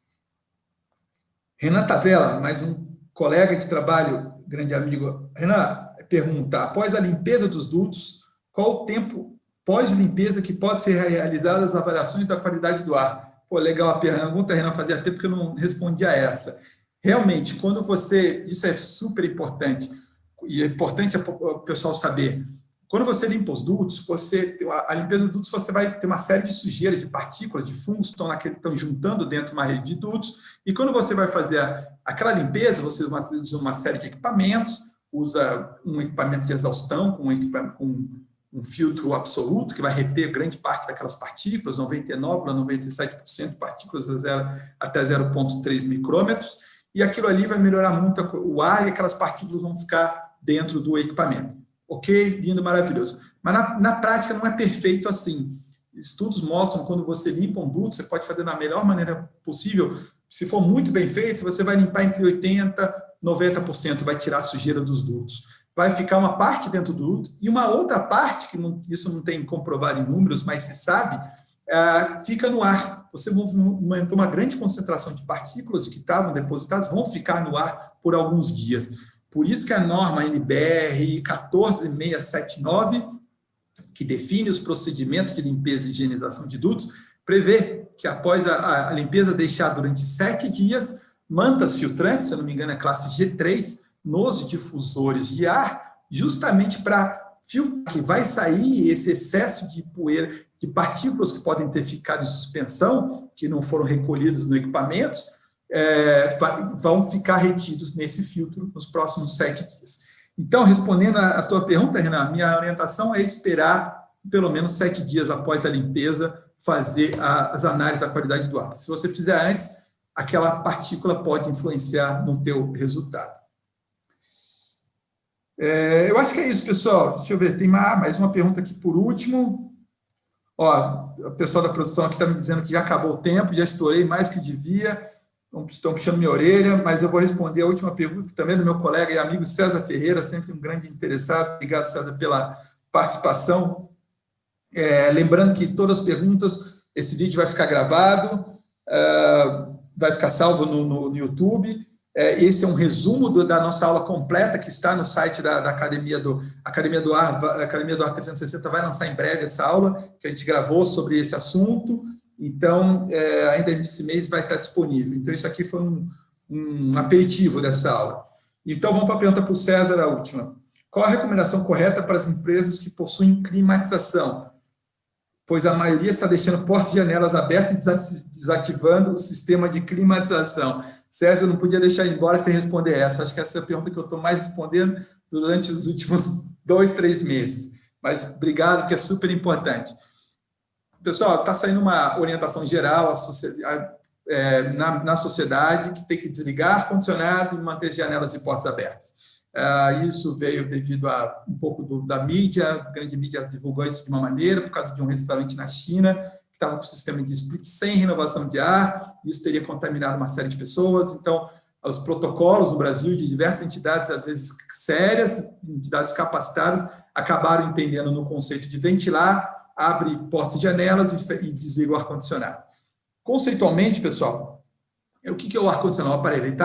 Renan Tavella, mais um colega de trabalho, grande amigo. Renan, pergunta, após a limpeza dos dutos, qual o tempo pós-limpeza que pode ser realizada as avaliações da qualidade do ar? Pô, legal a pergunta, Renan, fazia tempo que eu não respondia a essa. Realmente, quando você... Isso é super importante, e é importante o pessoal saber. Quando você limpa os dutos, a limpeza dos dutos, você vai ter uma série de sujeiras, de partículas, de fungos que estão juntando dentro de uma rede de dutos, e quando você vai fazer aquela limpeza, você usa uma série de equipamentos, usa um equipamento de exaustão com um filtro absoluto, que vai reter grande parte daquelas partículas, 99,97% de partículas até 0,3 micrômetros, e aquilo ali vai melhorar muito o ar e aquelas partículas vão ficar dentro do equipamento. Ok? Lindo, maravilhoso. Mas na prática não é perfeito assim. Estudos mostram que quando você limpa um duto, você pode fazer da melhor maneira possível. Se for muito bem feito, você vai limpar entre 80% e 90%, vai tirar a sujeira dos dutos. Vai ficar uma parte dentro do duto e uma outra parte, que isso não tem comprovado em números, mas se sabe, fica no ar. Você aumentou uma grande concentração de partículas que estavam depositadas, vão ficar no ar por alguns dias. Por isso que a norma NBR 14679, que define os procedimentos de limpeza e higienização de dutos, prevê que após a limpeza deixar durante 7 dias, mantas filtrantes, se eu não me engano é classe G3, nos difusores de ar, justamente para filtrar que vai sair esse excesso de poeira, de partículas que podem ter ficado em suspensão, que não foram recolhidos no equipamento, vão ficar retidos nesse filtro nos próximos 7 dias. Então, respondendo à tua pergunta, Renan, minha orientação é esperar pelo menos 7 dias após a limpeza fazer as análises da qualidade do ar. Se você fizer antes, aquela partícula pode influenciar no teu resultado. Eu acho que é isso, pessoal. Deixa eu ver, tem mais uma pergunta aqui por último. Ó, o pessoal da produção aqui está me dizendo que já acabou o tempo, já estourei mais que devia. Estão puxando minha orelha, mas eu vou responder a última pergunta, que também é do meu colega e amigo César Ferreira, sempre um grande interessado. Obrigado, César, pela participação. Lembrando que todas as perguntas, esse vídeo vai ficar gravado, vai ficar salvo no YouTube. Esse é um resumo da nossa aula completa, que está no site da Academia do Ar. A Academia do Ar 360 vai lançar em breve essa aula, que a gente gravou sobre esse assunto. Então, ainda nesse mês vai estar disponível. Então, isso aqui foi um aperitivo dessa aula. Então, vamos para a pergunta para o César, a última. Qual a recomendação correta para as empresas que possuem climatização? Pois a maioria está deixando portas e janelas abertas e desativando o sistema de climatização. César, não podia deixar embora sem responder essa. Acho que essa é a pergunta que eu estou mais respondendo durante os últimos 2, 3 meses. Mas obrigado, que é super importante. Pessoal, está saindo uma orientação geral na sociedade que tem que desligar ar-condicionado e manter janelas e portas abertas. Isso veio devido a um pouco da mídia, a grande mídia divulgou isso de uma maneira, por causa de um restaurante na China, que estava com o sistema de split sem renovação de ar, isso teria contaminado uma série de pessoas. Então, os protocolos no Brasil de diversas entidades, às vezes sérias, entidades capacitadas, acabaram entendendo no conceito de ventilar, abre portas e janelas e desliga o ar-condicionado. Conceitualmente, pessoal, o que é o ar-condicionado? O aparelho,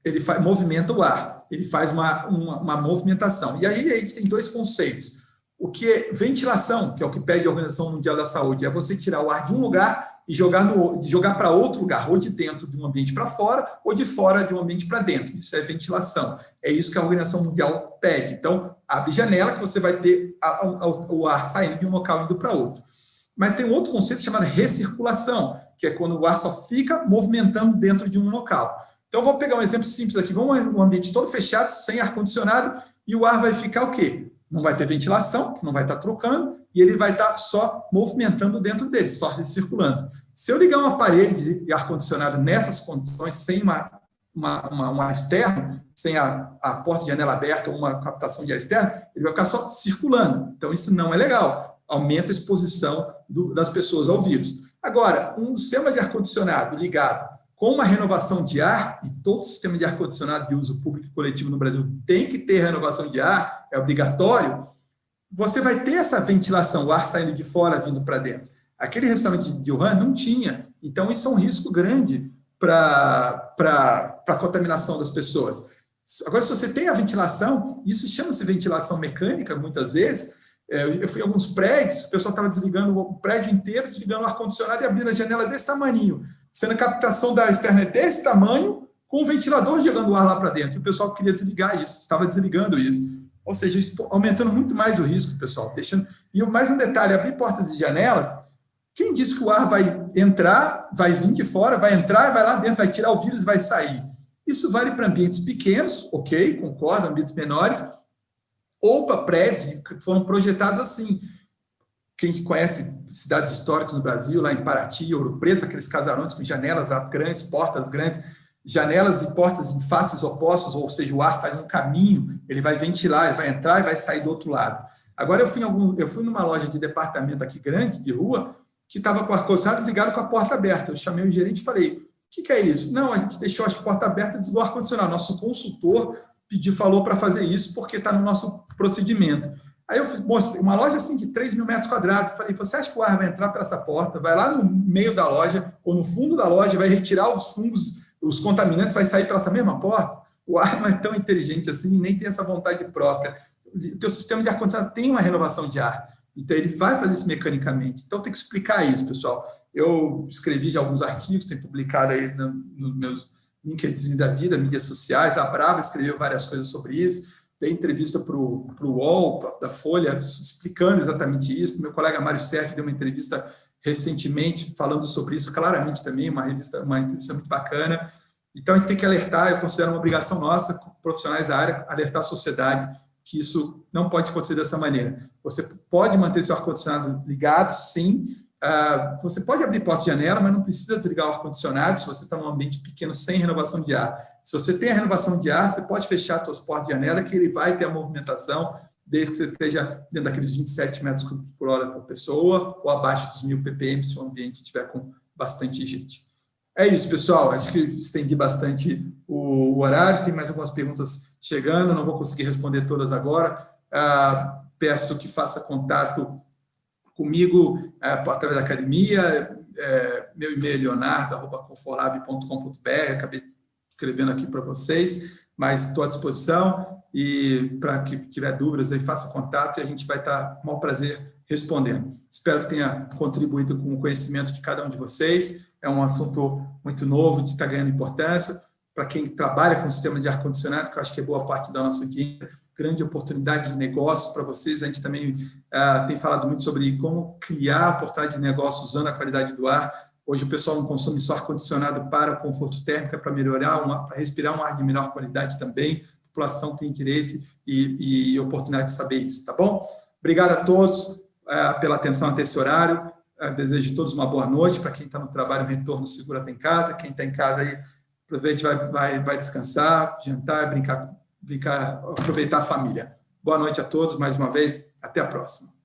ele movimenta o ar, ele faz uma movimentação. E aí a gente tem 2 conceitos. O que é ventilação, que é o que pede a Organização Mundial da Saúde, é você tirar o ar de um lugar e jogar para outro lugar, ou de dentro de um ambiente para fora, ou de fora de um ambiente para dentro. Isso é ventilação. É isso que a Organização Mundial pede. Então, abre janela que você vai ter o ar saindo de um local e indo para outro. Mas tem um outro conceito chamado recirculação, que é quando o ar só fica movimentando dentro de um local. Então, vou pegar um exemplo simples aqui. Vamos um ambiente todo fechado, sem ar-condicionado, e o ar vai ficar o quê? Não vai ter ventilação, que não vai estar trocando, e ele vai estar só movimentando dentro dele, só recirculando. Se eu ligar um aparelho de ar-condicionado nessas condições, sem um ar externo, sem a porta de janela aberta ou uma captação de ar externo, ele vai ficar só circulando. Então, isso não é legal. Aumenta a exposição das pessoas ao vírus. Agora, um sistema de ar-condicionado ligado com uma renovação de ar, e todo sistema de ar-condicionado de uso público e coletivo no Brasil tem que ter renovação de ar, é obrigatório, você vai ter essa ventilação, o ar saindo de fora, vindo para dentro. Aquele restaurante de Wuhan não tinha, então isso é um risco grande para a contaminação das pessoas. Agora, se você tem a ventilação, isso chama-se ventilação mecânica, muitas vezes. Eu fui em alguns prédios, o pessoal estava desligando o prédio inteiro, desligando o ar-condicionado e abrindo a janela desse tamanho, sendo a captação da externa desse tamanho, com o ventilador jogando o ar lá para dentro. E o pessoal queria desligar isso, estava desligando isso. Ou seja, aumentando muito mais o risco, pessoal. E mais um detalhe, abrir portas e janelas, quem disse que o ar vai entrar, vai vir de fora, vai entrar, vai lá dentro, vai tirar o vírus e vai sair? Isso vale para ambientes pequenos, ok, concordo, ambientes menores, ou para prédios que foram projetados assim. Quem conhece cidades históricas no Brasil, lá em Paraty, Ouro Preto, aqueles casarões com janelas grandes, portas grandes, janelas e portas em faces opostas, ou seja, o ar faz um caminho, ele vai ventilar, ele vai entrar e vai sair do outro lado. Agora, eu fui numa loja de departamento aqui grande, de rua, que estava com o ar-condicionado ligado com a porta aberta. Eu chamei o gerente e falei, o que é isso? Não, a gente deixou as portas abertas e desligou o ar-condicionado. Nosso consultor falou para fazer isso porque está no nosso procedimento. Aí eu mostrei uma loja assim de 3 mil metros quadrados. Falei, você acha que o ar vai entrar por essa porta? Vai lá no meio da loja ou no fundo da loja, vai retirar os fungos, os contaminantes, vai sair pela essa mesma porta? O ar não é tão inteligente assim, nem tem essa vontade própria. O teu sistema de ar-condicionado tem uma renovação de ar. Então, ele vai fazer isso mecanicamente. Então, tem que explicar isso, pessoal. Eu escrevi já alguns artigos, tenho publicado aí nos meus LinkedIn da vida, mídias sociais. A Brava escreveu várias coisas sobre isso. Dei entrevista para o UOL, da Folha, explicando exatamente isso. Meu colega Mário Sérgio deu uma entrevista recentemente falando sobre isso claramente também, uma entrevista muito bacana. Então, a gente tem que alertar, eu considero uma obrigação nossa, profissionais da área, alertar a sociedade que isso não pode acontecer dessa maneira. Você pode manter seu ar-condicionado ligado, sim. Você pode abrir porta e janela, mas não precisa desligar o ar-condicionado se você está num ambiente pequeno sem renovação de ar. Se você tem a renovação de ar, você pode fechar suas portas e janela, que ele vai ter a movimentação, desde que você esteja dentro daqueles 27 metros cúbicos por hora por pessoa, ou abaixo dos 1000 ppm, se o ambiente estiver com bastante gente. É isso, pessoal. Acho que estendi bastante o horário. Tem mais algumas perguntas chegando. Não vou conseguir responder todas agora. Peço que faça contato comigo através da academia. Meu e-mail é leonardo@conforlab.com.br. Acabei escrevendo aqui para vocês, mas estou à disposição. E para que tiver dúvidas, aí faça contato e a gente vai estar com o maior prazer respondendo. Espero que tenha contribuído com o conhecimento de cada um de vocês. É um assunto muito novo, que está ganhando importância. Para quem trabalha com sistema de ar-condicionado, que eu acho que é boa parte da nossa audiência, grande oportunidade de negócios para vocês. A gente também tem falado muito sobre como criar oportunidade de negócio usando a qualidade do ar. Hoje o pessoal não consome só ar-condicionado para conforto térmico, para melhorar, para respirar um ar de melhor qualidade também. A população tem direito e oportunidade de saber isso, tá bom? Obrigado a todos pela atenção até esse horário. Desejo a todos uma boa noite. Para quem está no trabalho, um retorno seguro até em casa. Quem está em casa aí, aproveite, vai descansar, jantar, brincar, aproveitar a família. Boa noite a todos, mais uma vez. Até a próxima.